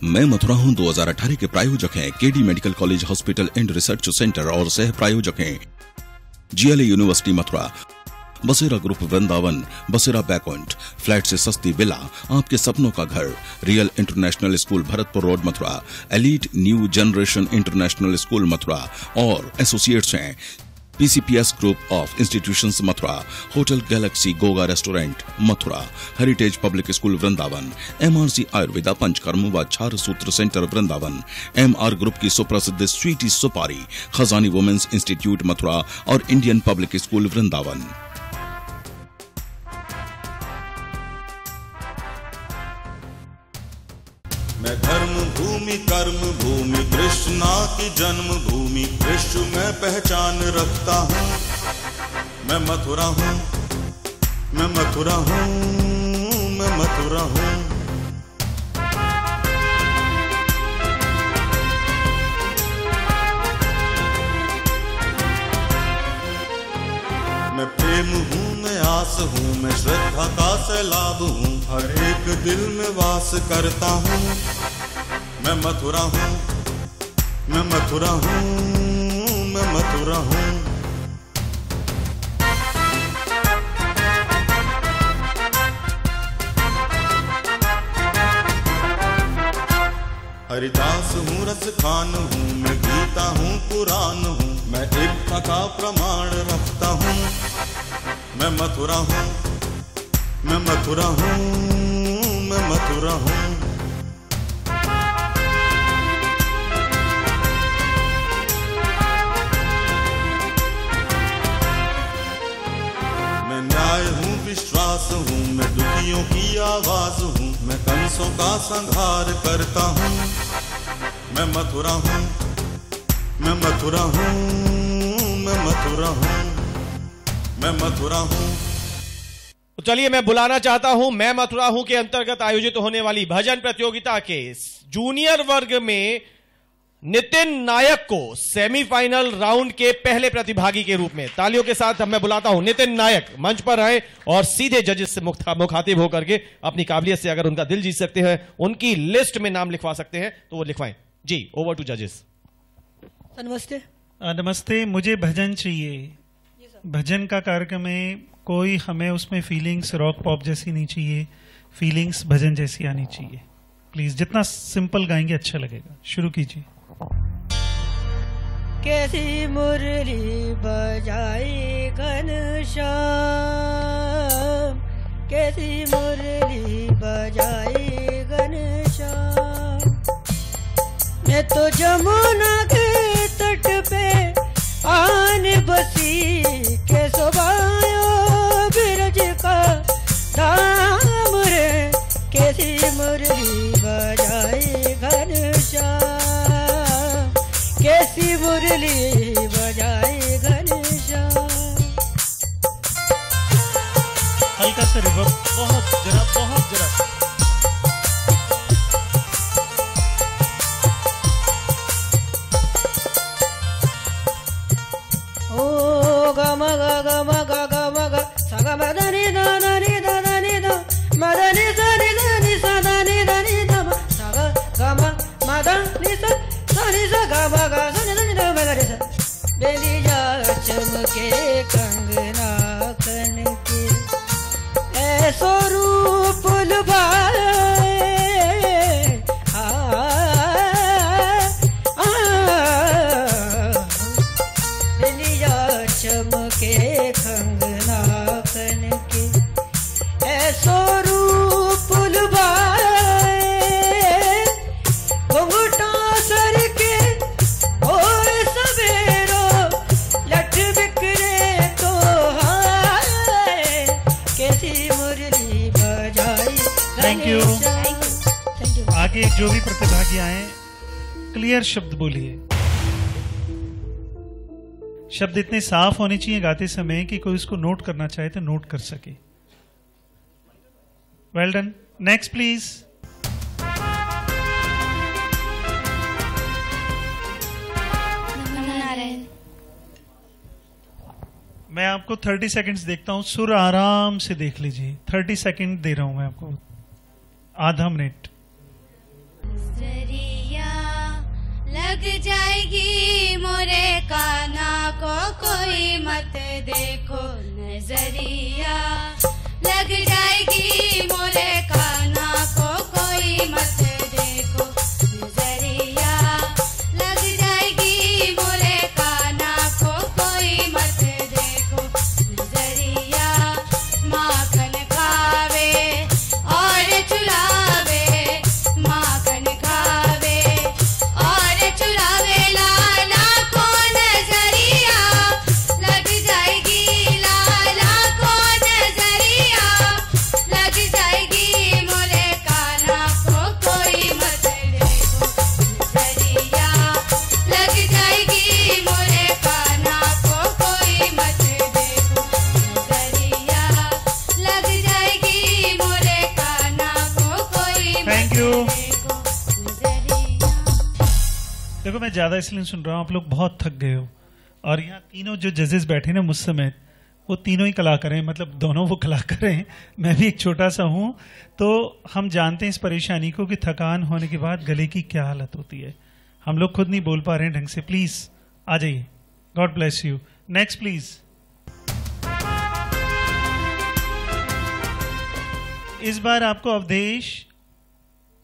मैं मथुरा हूँ 2018 के प्रायोजक हैं KD medical college hospital and research centre और सह प्रायोजक हैं जीएलए यूनिवर्सिटी मथुरा, बसेरा ग्रुप वृंदावन, बसेरा बैकॉन्ट, फ्लैट से सस्ती विला, आपके सपनों का घर, real international school Bharatpur road Mathura, elite new generation international school Mathura और एसोसिएट्स हैं PCPS group of institutions Mathura, hotel galaxy Goga restaurant Mathura, heritage public school Vrindavan, MRC Ayurveda Panchakarma व छार सूत्र सेंटर वृंदावन, एमआर ग्रुप की सुप्रसिद्ध स्वीटी सुपारी, खजानी वुमेन्स इंस्टीट्यूट मथुरा और इंडियन पब्लिक स्कूल वृंदावन। मैं धर्म भूमि कर्म भूमि कृष्णा की जन्म भूमि विश्व में पहचान रखता हूँ। मैं मथुरा हूँ, मैं मथुरा हूँ, मैं मथुरा हूँ। मैं प्रेम हूँ, मैं आस हूँ, मैं श्रद्धा का सैलाब हूँ, हर एक दिल में वास करता हूँ। मैं मथुरा हूँ, मैं मथुरा हूँ, मैं मथुरा हूँ। हरिदास हूँ, रस खान हूँ, मैं गीता हूँ, पुराण हूँ, मैं एकता का प्रमाण रखता हूँ। मैं मथुरा हूँ, मैं मथुरा हूँ, मैं मथुरा हूँ। मैं न्याय हूँ, विश्वास हूँ, मैं दुखियों की आवाज हूँ, मैं कंसों का संहार करता हूँ। मैं मथुरा हूँ, मैं मथुरा हूँ, मैं मथुरा हूँ, मैं मथुरा हूँ। तो चलिए मैं बुलाना चाहता हूं मैं मथुरा हूं के अंतर्गत आयोजित होने वाली भजन प्रतियोगिता के जूनियर वर्ग में नितिन नायक को सेमीफाइनल राउंड के पहले प्रतिभागी के रूप में तालियों के साथ मैं बुलाता हूं। नितिन नायक मंच पर आए और सीधे जजेस से मुखातिब होकर के अपनी काबिलियत से अगर उनका दिल जीत सकते हैं, उनकी लिस्ट में नाम लिखवा सकते हैं तो वो लिखवाएं। जी, ओवर टू जजेस। नमस्ते। नमस्ते। मुझे भजन चाहिए। भजन का कार्यक्रम है, कोई हमें उसमें फीलिंग्स रॉक पॉप जैसी नहीं चाहिए, फीलिंग्स भजन जैसी आनी चाहिए। प्लीज जितना सिंपल गाएंगे अच्छा लगेगा। शुरू कीजिए। कैसी मुरली बजाई घनश्याम, कैसी मुरली बजाई घनश्याम। मैं तो जमुना के तट पे आन बसी के सुबायो बिरज का धाम रे। कैसी मुरली बजाई घनश्याम, कैसी मुरली बजाई घनश्याम। हल्का सा रिवर्ब, बहुत जरा, बहुत जरा। ओ ग म ग ग म ग ग म ग सा ग म द नि द द नि द द नि द म द नि द नि द नि सा द नि द नि द म सा ग ग म द नि सा सा नि सा ग म ग सा नि द नि द म ग रे सा। बेलिया चमके कंगना कन के ऐसो रूप लुभाए। चमके कंगना कन के ऐसो रूप लुभाए। घुंघटा सर के और सवेरो लठ बिखरे तो हाय। कैसी मुरली बजाई। Thank you. आगे जो भी प्रतिभागी आए क्लियर शब्द बोलिए। शब्द इतने साफ होने चाहिए गाते समय कि कोई उसको नोट करना चाहे तो नोट कर सके। Well done. Next please. मैं आपको 30 सेकंड्स देखता हूं, सुर आराम से देख लीजिए। 30 सेकंड दे रहा हूं मैं आपको, आधा मिनट। लग जाएगी मोरे काना को कोई मत देखो नजरिया, लग जाएगी मोरे काना को कोई मत देखो नजरिया, लग जाएगी मोरे काना को कोई मत देखो नजरिया। माखन खावे और चुरावे, माखन खावे और चुरावे लाला को नजरिया, लग जाएगी लाला को नजरिया, लग जाएगी मोरे काना को कोई मत देखो नजरिया, लग जाएगी मोरे काना को कोई मत देखो नजरिया, लग जाएगी मोरे काना को कोई मत Thank you. देखो नजरिया। देखो मैं ज्यादा इसलिए सुन रहा हूँ, आप लोग बहुत थक गए हो और यहाँ तीनों जो जजेस बैठे ना मुझ समेत, वो तीनों ही कलाकार हैं, मतलब दोनों वो कलाकार हैं, मैं भी एक छोटा सा हूँ। तो हम जानते हैं इस परेशानी को कि थकान होने के बाद गले की क्या हालत होती है। हम लोग खुद नहीं बोल पा रहे हैं ढंग से। प्लीज आ जाइए, God bless you. Next please. इस बार आपको अवधेश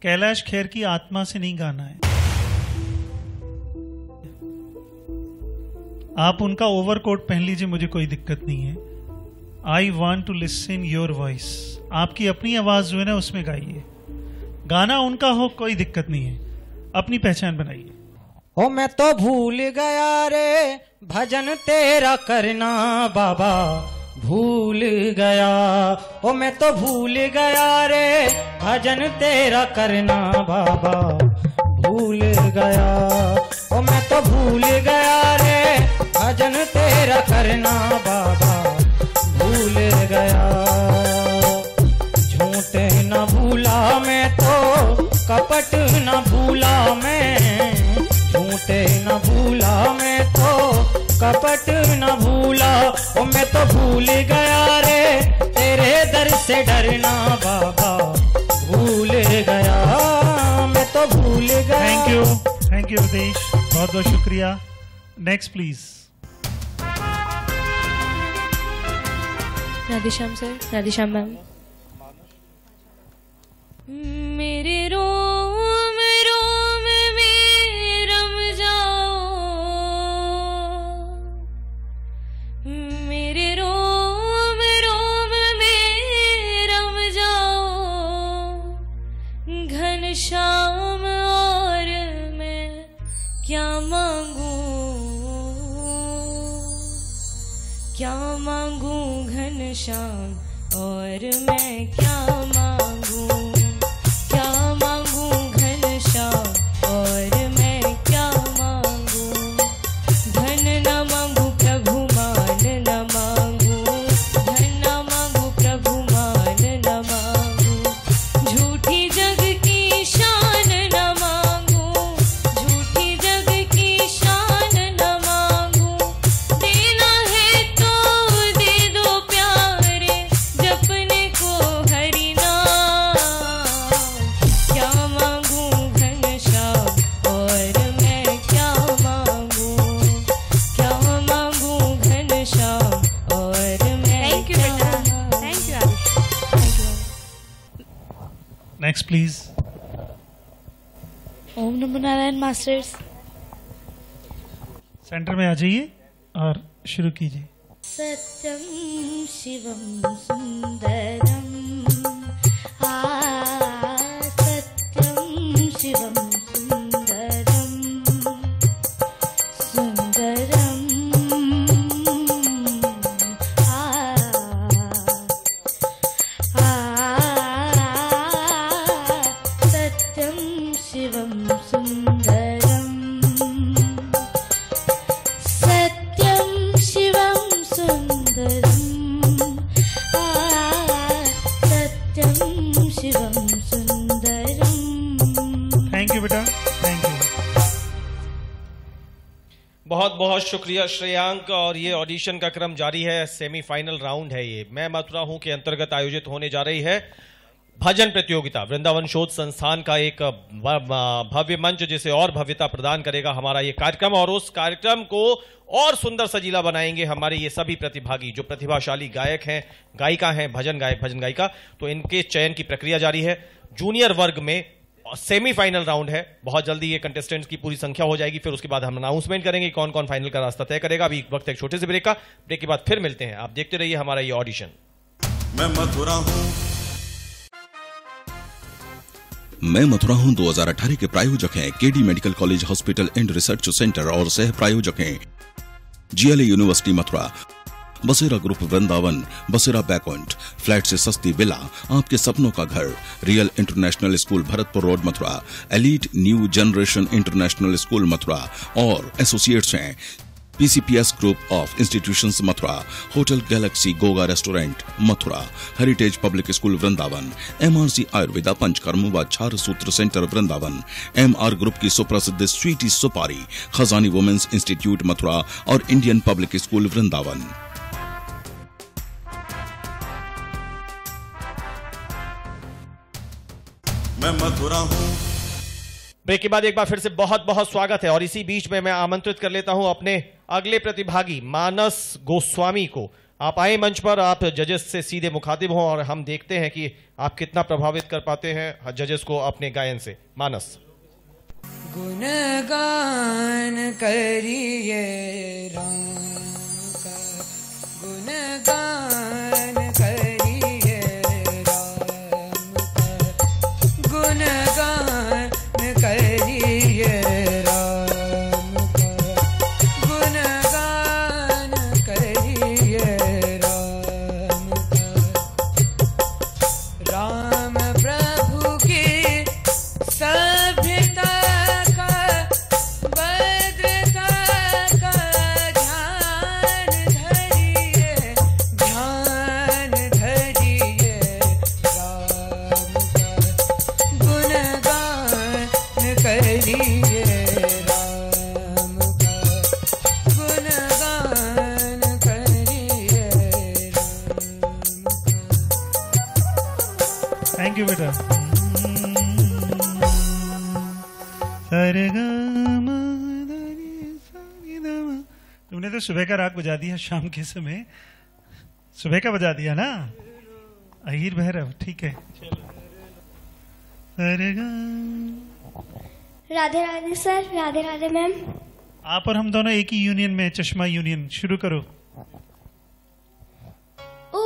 कैलाश खेर की आत्मा से नहीं गाना है, आप उनका ओवरकोट पहन लीजिए, मुझे कोई दिक्कत नहीं है। I want to listen your voice, आपकी अपनी आवाज जो है ना उसमें गाइए, गाना उनका हो कोई दिक्कत नहीं है, अपनी पहचान बनाइए। ओ मैं तो भूल गया रे भजन तेरा करना बाबा, भूल गया। ओ मैं तो भूल गया रे भजन तेरा करना बाबा, भूल गया। ओ मैं तो भूल गया रे भजन तेरा करना बाबा, भूल गया। झूठे न भूला मैं तो कपट न भूला मैं, झूठे न भूला मैं तो कपट न भूला। ओ मैं तो भूल गया रे तेरे दर से डरना बाबा, भूल गया, मैं तो भूल गया। थैंक यू अवधेश, बहुत बहुत शुक्रिया। Next please. Radheshyam sir, Radheshyam ma'am. मेरे रोम रोम में रम जाओ, मेरे रोम रोम में रम जाओ, घनश्याम और मैं क्या मांगू, क्या मांगू घनश्याम और मैं क्या मांगू, क्या मांगू घनश्याम और मैं क्या मांगू। धन न मांगू प्रभु मान न मांगू, धन न मांगू प्रभु मान न मांगू। झूठी जग की शान न मांगू, झूठी जग की शान न मांगू। देना है तो दे दो प्यारे, जपने को हरि नाम। क्या मांगू घनश्याम और मैं क्या मांगू, क्या मांगू घनश्याम और मैं क्या मांगू। Thank you. Next please. ओम नमो नारायण मास्टर्स। सेंटर में आ जाइए और शुरू कीजिए। सत्यं शिवं सुंदरं, सत्यं शिवं सुंदरं, सुंदरं सत्यं शिवं सुंदरं, सत्यं शिवं सुंदरं, सत्यं शिवं सुंदरं। थैंक यू बेटा, थैंक यू। बहुत बहुत शुक्रिया श्रेयांक। और ये ऑडिशन का क्रम जारी है, सेमीफाइनल राउंड है ये। मैं मथुरा हूं के अंतर्गत आयोजित होने जा रही है भजन प्रतियोगिता वृंदावन शोध संस्थान का एक भव्य मंच जिसे और भव्यता प्रदान करेगा हमारा ये कार्यक्रम, और उस कार्यक्रम को और सुंदर सजीला बनाएंगे हमारे ये सभी प्रतिभागी जो प्रतिभाशाली गायक हैं, गायिका हैं, भजन गायक, भजन गायिका। तो इनके चयन की प्रक्रिया जारी है। जूनियर वर्ग में सेमीफाइनल राउंड है, बहुत जल्दी ये कंटेस्टेंट्स की पूरी संख्या हो जाएगी, फिर उसके बाद हम अनाउंसमेंट करेंगे कौन कौन फाइनल का रास्ता तय करेगा। अभी वक्त एक छोटे से ब्रेक का, ब्रेक के बाद फिर मिलते हैं। आप देखते रहिए हमारा ये ऑडिशन। मैं मथुरा हूँ, मैं मथुरा हूं 2018 के प्रायोजक हैं KD medical college hospital and research centre और सह प्रायोजक हैं जीएलए यूनिवर्सिटी मथुरा, बसेरा ग्रुप वृंदावन, बसेरा बैकॉइंट, फ्लैट से सस्ती विला, आपके सपनों का घर, real international school Bharatpur road Mathura, elite new generation international school Mathura और एसोसिएट्स हैं PCPS group of institutions Mathura, hotel galaxy Goga restaurant Mathura, heritage public school Vrindavan, MRC Ayurveda Panchakarma व छार सूत्र सेंटर वृंदावन, एमआर ग्रुप की सुप्रसिद्ध स्वीटी सुपारी, खजानी वुमेन्स इंस्टीट्यूट मथुरा और इंडियन पब्लिक स्कूल वृंदावन। मैं मथुरा हूँ। ब्रेक के बाद एक बार फिर से बहुत बहुत स्वागत है, और इसी बीच में मैं आमंत्रित कर लेता हूं अपने अगले प्रतिभागी मानस गोस्वामी को। आप आए मंच पर, आप जजेस से सीधे मुखातिब हों और हम देखते हैं कि आप कितना प्रभावित कर पाते हैं जजेस को अपने गायन से। मानस। गुणगान करिए राम का, गुणगान करिए राम का, गुणगान करिए राम का, गुणगान करिए राम का। राम प्रभु की सभ्यता का, भद्रता का ध्यान धरिए, ध्यान धरिए राम का, गुणगान करिए राम का, गुणगान करिए राम का। थैंक यू बेटा। तुमने तो सुबह का राग बजा दिया, शाम के समय सुबह का बजा दिया ना, अहीर भैरव। ठीक है। Radhe Radhe sir, Radhe Radhe ma'am. आप और हम दोनों एक ही यूनियन में, चश्मा यूनियन। शुरू करो। ओ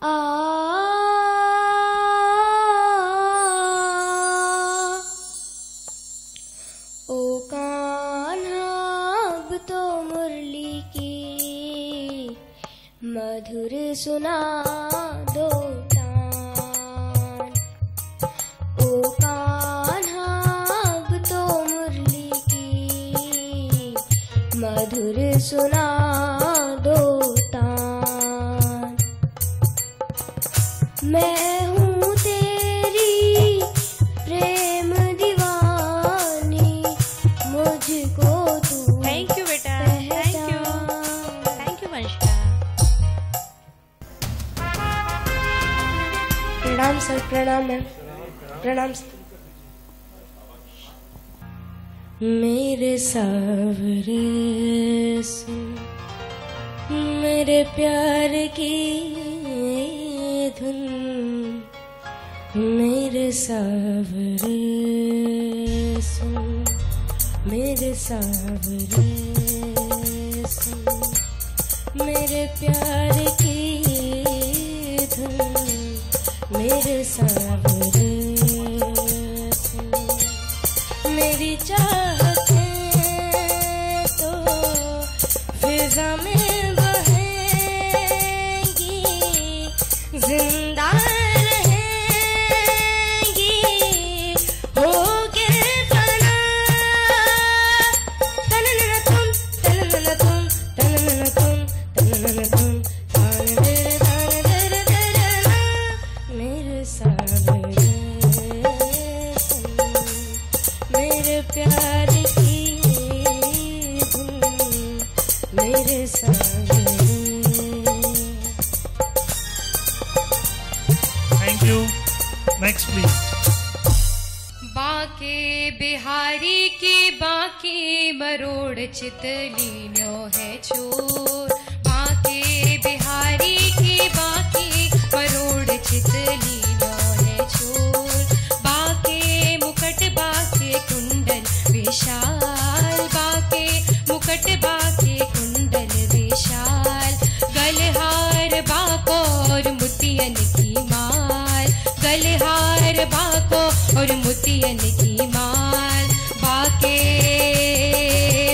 आ ओ कान्हा अब तो मुरली की मधुर सुना दो तान। ओ कान्हा अब तो मुरली की मधुर सुना दो तान। मैं हूँ तेरी प्रेम दीवानी, मुझको तू थैंक यू बेटा, thank you, thank you Vanshika. प्रणाम सर, प्रणाम मैम, प्रणाम सर। मेरे सावरे सुन मेरे प्यार की धुन, मेरे सावरे सुन मेरे सावरे सुन मेरे प्यार की धुन, मेरे सावरे सुन। मेरी चाहते तो फिजा में बहेंगी, जिंदा रहेंगी, होके फना। तननन तुम, तननन तुम, तननन तुम, तननन तुम, तान तेरे तान तेरे तेरे ना। मेरे सावरे you. Next, please. Banke Bihari की बाकी मरोड़ चितलियों है चोर। बाके बिहारी की बाकी मरोड़ चितलियों है चोर। बाके मुकट बाके कुंडल विशाल। बाके मुकट बाके कुंडल विशाल। गलहार बाको और मोतियन की माल। गलहार बाको और मोतियन की माल। बाके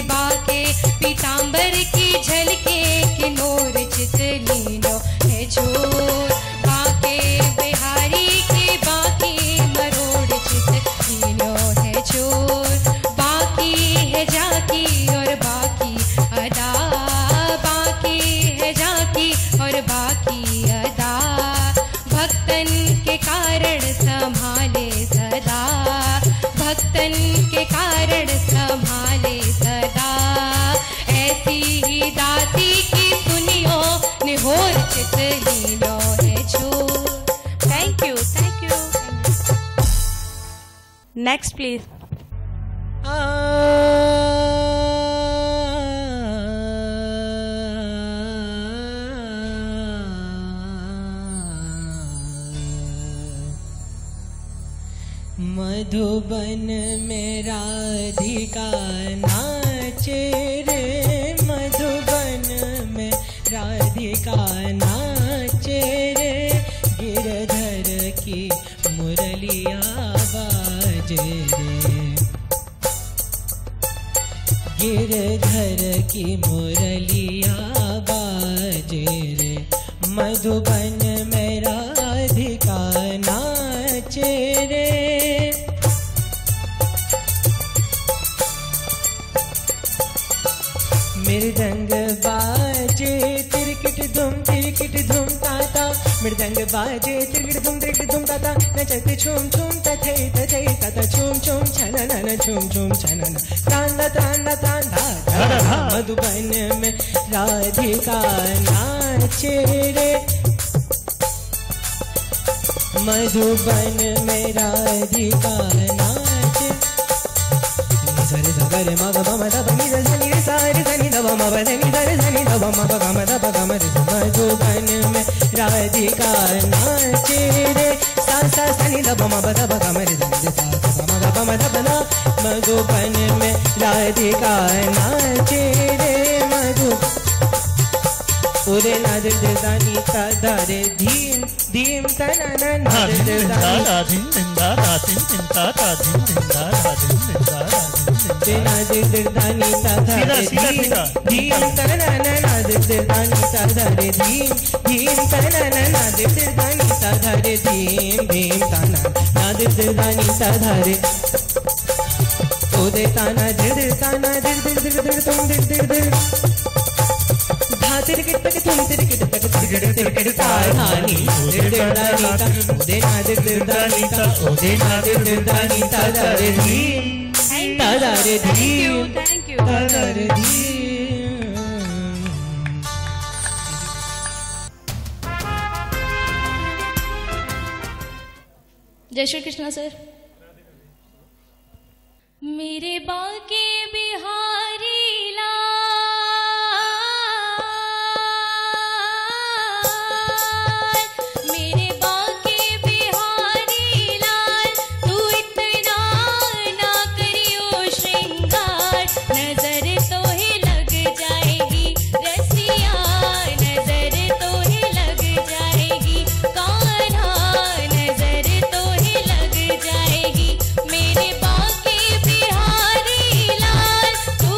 बाके पीतांबर की झलके किनोर चितलियों है चोर। बाके बिहारी की बाकी मरोड़ चितलियों है चोर। बाकी है जाकी और बाकी अदा। बाकी है जाकी और बाकी अदा। भक्तन के कारण संभाले सदा। भक्तन के कारण संभाले सदा। ऐसी ही दासी की सुनियो निहोर चितलियों है चोर। Thank you. Thank you. Next, please. Madhuban में राधिका नाचे रे। मधुबन में राधिका नाचे रे। गिरधर की मुरलिया बाजे रे। गिरधर की मुरलिया बाजे रे। मधुबन में राधिका नाचे रे। मृदंग बाजे तिरकिट धूम ताता। मृदंग बाजे तिरकिट धूम ताता। नचत छूम छूम तथै तथै तथा छूम छूम छनन छूम छूम छनन। तांदा तांदा तांदा धा। मधुबन में राधिका नाचे रे। मधुबन में राधिका नाचे। सरे सगरे मग बम दब नि धनि रे सारे धनि दब म बधनि धरे धनि दब म ग म दब ग म रे। मधुबन में राधिका नाचे रे। सा सा धनि दब म दब ग म रे धनि रे सा ग म ग म दब ना। मधुबन में राधिका नाचे रे। मधु उरे नाद दानी ता धारे धीम धीम तनन नाद दानी दानी ता धारे धीम तनन नाद दानी ता धारे धीम धीम तनन नाद दानी ता धारे धीम धीम तनन नाद दानी ता धारे। उदे ताना दिर ताना दिर दिर दिर दिर तुम दिर दिर दिर। तिरकिट तक तुम तिरकिट तक तिरकिट तिरकिट तानी। दिर दिर दानी ता उदे ना दिर दिर दानी ता उदे ना दिर दिर दानी ता धारे धीम ता धारे धीम Thank you. ता धारे धीम। जय श्री कृष्णा सर। मेरे बाके बिहारी लाल। मेरे बाके बिहारी लाल। तू इतना ना करियो श्रृंगार। नजर तो ही लग जाएगी रसिया। नजर तो ही लग जाएगी कान्हा। नजर तो ही लग जाएगी। मेरे बाके बिहारी लाल। तू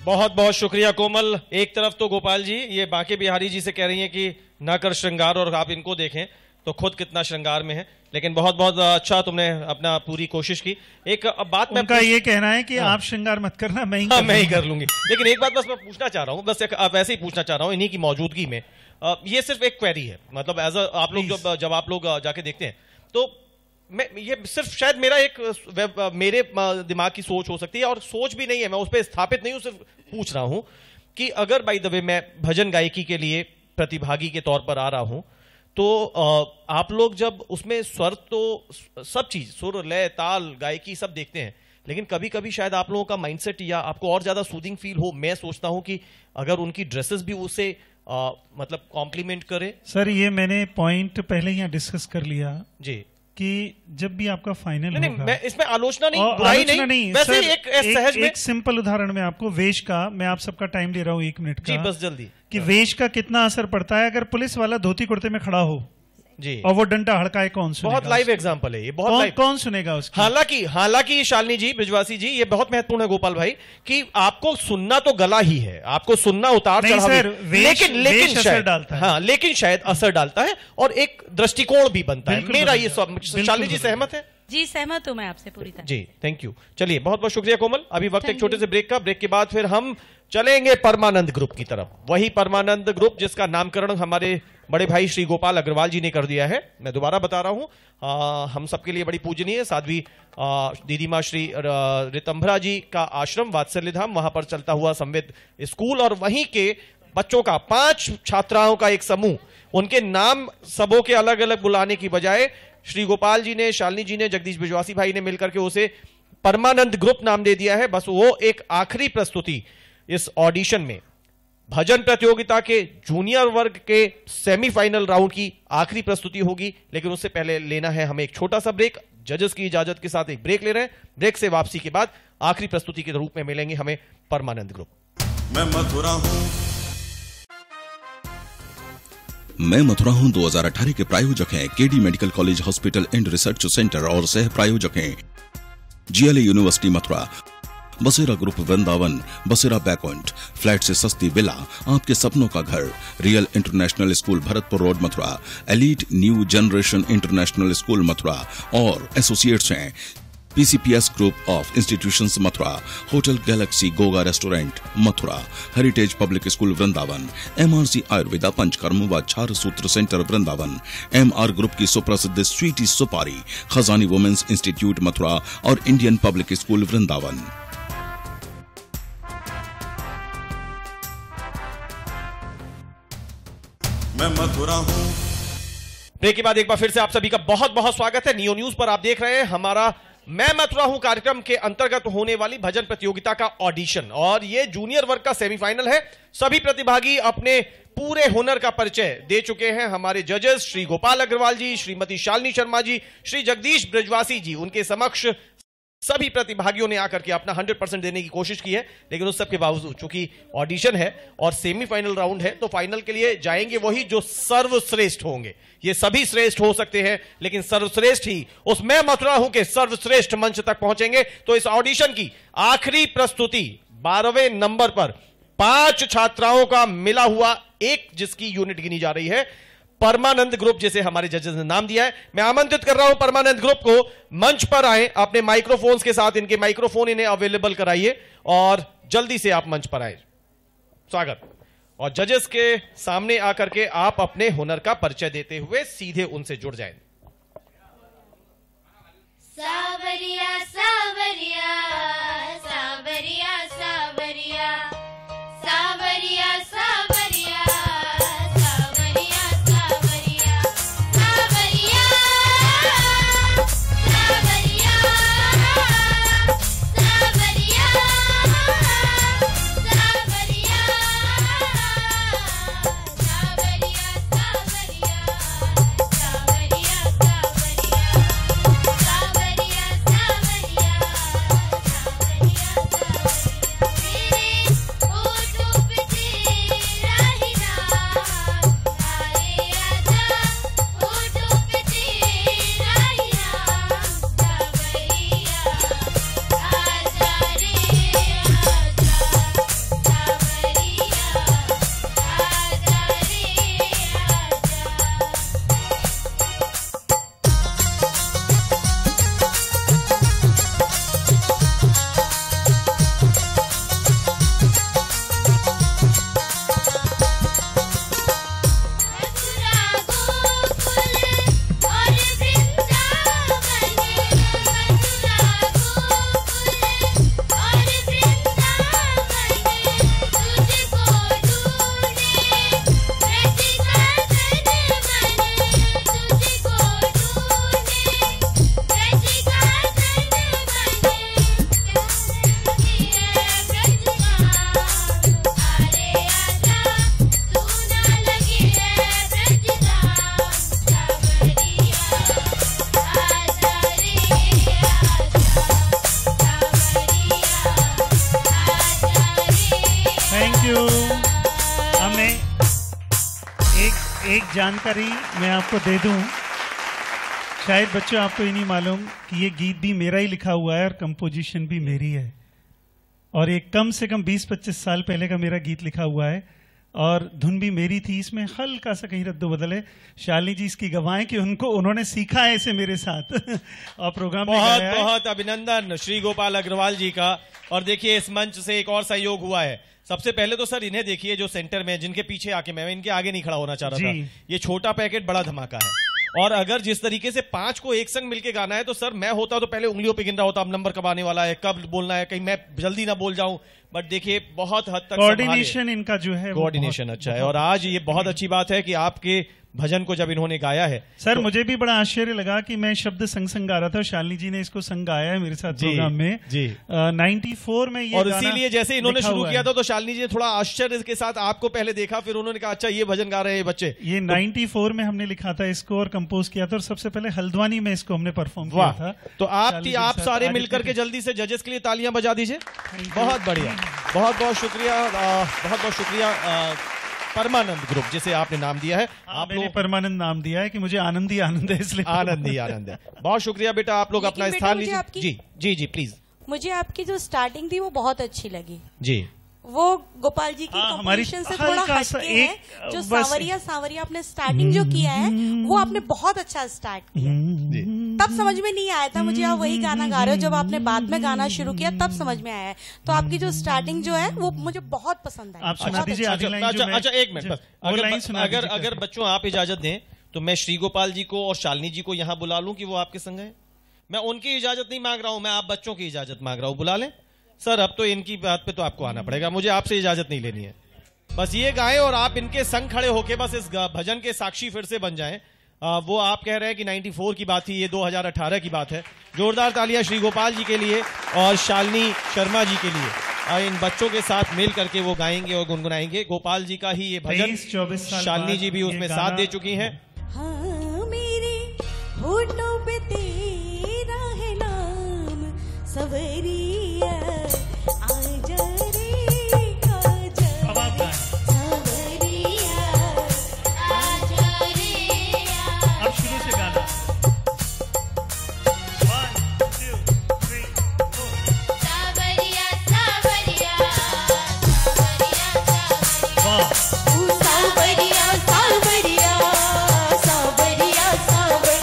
बहुत बहुत शुक्रिया कोमल। एक तरफ तो गोपाल जी ये बांके बिहारी जी से कह रही हैं कि ना कर श्रृंगार, और आप इनको देखें तो खुद कितना श्रृंगार में है, लेकिन बहुत बहुत अच्छा तुमने अपना पूरी कोशिश की। एक बात उनका ये कहना है कि आप श्रृंगार मत करना, मैं ही कर लूंगी। लेकिन एक बात बस मैं पूछना चाह रहा हूँ, बस वैसे ही पूछना चाह रहा हूँ इन्हीं की मौजूदगी में। ये सिर्फ एक क्वेरी है, मतलब एज आप लोग जब आप लोग जाके देखते हैं तो मैं ये सिर्फ शायद मेरा एक मेरे दिमाग की सोच हो सकती है, और सोच भी नहीं है, मैं उस पर स्थापित नहीं हूं, सिर्फ पूछ रहा हूं कि अगर बाय द वे मैं भजन गायकी के लिए प्रतिभागी के तौर पर आ रहा हूं तो आप लोग जब उसमें स्वर तो सब चीज सुर लय ताल गायकी सब देखते हैं, लेकिन कभी कभी शायद आप लोगों का माइंडसेट या आपको और ज्यादा सूदिंग फील हो। मैं सोचता हूं कि अगर उनकी ड्रेसेस भी उसे मतलब कॉम्प्लीमेंट करे। सर ये मैंने पॉइंट पहले ही डिस्कस कर लिया जी कि जब भी आपका फाइनल नहीं, होगा, मैं इसमें आलोचना नहीं, बुराई नहीं, वैसे सर, एक सहज में एक सिंपल उदाहरण में आपको वेश का, मैं आप सबका टाइम ले रहा हूँ 1 मिनट का जी, बस जल्दी, कि वेश का कितना असर पड़ता है अगर पुलिस वाला धोती कुर्ते में खड़ा हो जी और वो डंडा हड़काए, कौन सुनेगा? बहुत लाइव एग्जांपल है ये, बहुत लाइव। कौन सुनेगा उसकी? हालांकि शालिनी जी, ब्रिजवासी जी, ये बहुत महत्वपूर्ण है गोपाल भाई कि आपको सुनना तो गला ही है, आपको सुनना उतार चढ़ाव, लेकिन असर डालता है। हाँ, लेकिन शायद असर डालता है और एक दृष्टिकोण भी बनता है मेरा। ये शालिनी जी सहमत है? जी सहमत हूं मैं आपसे पूरी तरह जी, थैंक यू। चलिए बहुत बहुत शुक्रिया कोमल। अभी वक्त एक छोटे से ब्रेक का, ब्रेक के बाद फिर हम चलेंगे परमानंद ग्रुप की तरफ। वही परमानंद ग्रुप जिसका नामकरण हमारे बड़े भाई श्री गोपाल अग्रवाल जी ने कर दिया है। मैं दोबारा बता रहा हूं, हम सबके लिए बड़ी पूजनीय साध्वी दीदी माँ श्री रितंभरा जी का आश्रम वात्सल्य धाम, वहां पर चलता हुआ संवेद स्कूल, और वहीं के बच्चों का 5 छात्राओं का एक समूह, उनके नाम सबों के अलग अलग बुलाने की बजाय श्री गोपाल जी ने, शालिनी जी ने, जगदीश बिजवासी भाई ने मिलकर के उसे परमानंद ग्रुप नाम दे दिया है। बस वो एक आखिरी प्रस्तुति इस ऑडिशन में भजन प्रतियोगिता के जूनियर वर्ग के सेमीफाइनल राउंड की आखिरी प्रस्तुति होगी, लेकिन उससे पहले लेना है हमें एक छोटा सा ब्रेक। जजेस की इजाजत के साथ एक ब्रेक ले रहे हैं। ब्रेक से वापसी के बाद आखिरी प्रस्तुति के रूप में मिलेंगे हमें परमानंद ग्रुप। मैं मथुरा हूं, मैं मथुरा हूं 2018 के प्रायोजक हैं KD medical college hospital and research centre और सह प्रायोजक हैं जीएलए यूनिवर्सिटी मथुरा, बसेरा ग्रुप वृंदावन, बसेरा बैकॉन्ट, फ्लैट से सस्ती विला, आपके सपनों का घर, real international school Bharatpur road Mathura, elite new generation international school Mathura और एसोसिएट्स हैं PCPS group of institutions Mathura, hotel galaxy Goga restaurant Mathura, heritage public school Vrindavan, MRC Ayurveda Panchakarma व छार सूत्र सेंटर वृंदावन, एमआर ग्रुप की सुप्रसिद्ध स्वीटी सुपारी, खजानी वुमेन्स इंस्टीट्यूट मथुरा और इंडियन पब्लिक स्कूल वृंदावन। मैं मथुरा हूं। ब्रेक के बाद एक बार फिर से आप सभी का बहुत बहुत स्वागत है। नियो न्यूज पर आप देख रहे हैं हमारा मैं मथुरा हूं कार्यक्रम के अंतर्गत होने वाली भजन प्रतियोगिता का ऑडिशन, और ये जूनियर वर्ग का सेमीफाइनल है। सभी प्रतिभागी अपने पूरे हुनर का परिचय दे चुके हैं। हमारे जजेस श्री गोपाल अग्रवाल जी, श्रीमती शालिनी शर्मा जी, श्री जगदीश ब्रजवासी जी, उनके समक्ष सभी प्रतिभागियों ने आकर के अपना 100% देने की कोशिश की है, लेकिन उस सब के बावजूद चूंकि ऑडिशन है और सेमीफाइनल राउंड है तो फाइनल के लिए जाएंगे वही जो सर्वश्रेष्ठ होंगे। ये सभी श्रेष्ठ हो सकते हैं, लेकिन सर्वश्रेष्ठ ही उस मैं मथुरा हूं के सर्वश्रेष्ठ मंच तक पहुंचेंगे। तो इस ऑडिशन की आखिरी प्रस्तुति 12वें नंबर पर 5 छात्राओं का मिला हुआ एक जिसकी यूनिट गिनी जा रही है, परमानंद ग्रुप जिसे हमारे जजेस ने नाम दिया है। मैं आमंत्रित कर रहा हूं परमानंद ग्रुप को मंच पर आए, अपने माइक्रोफोन्स के साथ इनके माइक्रोफोन इन्हें अवेलेबल कराइए और जल्दी से आप मंच पर आए। स्वागत। और जजेस के सामने आकर के आप अपने हुनर का परिचय देते हुए सीधे उनसे जुड़ जाएं। सावरिया सावरिया सावरिया सावरिया सावरिया सावरिया सावरिया सावरिया सावरिया सावरिया सावरिया सावरिया सावरिया सावरिया जानकारी मैं आपको दे दूं, शायद बच्चों आपको ही नहीं मालूम कि ये गीत भी मेरा ही लिखा हुआ है और कंपोजिशन भी मेरी है, और ये कम से कम 20-25 साल पहले का मेरा गीत लिखा हुआ है और धुन भी मेरी थी। इसमें हल्का सा कहीं रद्द बदल है। शालिनी जी इसकी गवाहें कि उन्होंने सीखा है इसे मेरे साथ और प्रोग्राम में बहुत गाया है। बहुत अभिनंदन श्री गोपाल अग्रवाल जी का। और देखिए इस मंच से एक और सहयोग हुआ है। सबसे पहले तो सर इन्हें देखिए जो सेंटर में, जिनके पीछे आके मैं इनके आगे नहीं खड़ा होना चाह रहा था। ये छोटा पैकेट बड़ा धमाका है, और अगर जिस तरीके से 5 को एक संग मिलके गाना है तो सर मैं होता तो पहले उंगलियों पे गिन रहा होता, अब नंबर कब आने वाला है, कब बोलना है, कहीं मैं जल्दी ना बोल जाऊं। बट देखिए बहुत हद तक कोऑर्डिनेशन इनका जो है, कोऑर्डिनेशन अच्छा है। और आज ये बहुत अच्छी बात है कि आपके भजन को जब इन्होंने गाया है सर, मुझे भी बड़ा आश्चर्य लगा कि मैं शब्द संग गाया था, शालिनी जी ने इसको संग गाया है मेरे साथ प्रोग्राम में जी 94 में ये और गाना इसीलिए जैसे इन्होंने शुरू किया है। था तो शालिनी जी ने थोड़ा आश्चर्य के साथ आपको पहले देखा, फिर उन्होंने कहा अच्छा ये भजन गा रहे हैं बच्चे। ये 94 में हमने लिखा था इसको और कंपोज किया था, और सबसे पहले हल्द्वानी में इसको हमने परफॉर्म किया था। तो आप सारे मिलकर के जल्दी से जजेस के लिए तालियां बजा दीजिए। बहुत बढ़िया, बहुत बहुत शुक्रिया, बहुत बहुत शुक्रिया परमानंद ग्रुप जिसे आपने नाम दिया है। आप लोग परमानंद नाम दिया है कि मुझे आनंद ही आनंद है, इसलिए आनंद ही आनंद है। बहुत शुक्रिया बेटा, आप लोग अपना स्थान लीजिए। जी जी जी प्लीज। मुझे आपकी जो स्टार्टिंग थी वो बहुत अच्छी लगी जी। वो गोपाल जी की कंपोजिशन से थोड़ा हटके है। जो सांवरिया आपने स्टार्टिंग जो किया है वो आपने बहुत अच्छा स्टार्ट किया। तब समझ में नहीं आया था मुझे आप वही गाना गा रहे हो, जब आपने बाद में गाना शुरू किया तब समझ में आया है। तो आपकी जो स्टार्टिंग जो है वो मुझे बहुत पसंद आई। आप सुना दीजिए आगे लाइन। अच्छा एक मिनट बस, अगर बच्चों आप इजाजत दें तो मैं श्री गोपाल जी को और शालिनी जी को यहाँ बुला लूं कि वो आपके संग है। मैं उनकी इजाजत नहीं मांग रहा हूं, मैं आप बच्चों की इजाजत मांग रहा हूं। बुला लें सर, अब तो इनकी बात पे तो आपको आना पड़ेगा, मुझे आपसे इजाजत नहीं लेनी है। बस ये गाएं और आप इनके संग खड़े होके बस इस भजन के साक्षी फिर से बन जाएं। वो आप कह रहे हैं कि 94 की बात थी, ये 2018 की बात है। जोरदार तालियां श्री गोपाल जी के लिए और शालिनी शर्मा जी के लिए। इन बच्चों के साथ मिल करके वो गाएंगे और गुनगुनाएंगे गोपाल जी का ही ये भजन। 24 साल शालिनी जी भी उसमें साथ दे चुकी हैं। हाँ मेरे होठों पे तेरा है नाम, सवरिया आजा रे आजा, सवरिया आजा रे अब शुरू से गाना। 1 2 3 4 सावरिया सावरिया सावरिया वाह। सावरिया सावरिया सावरिया सावरिया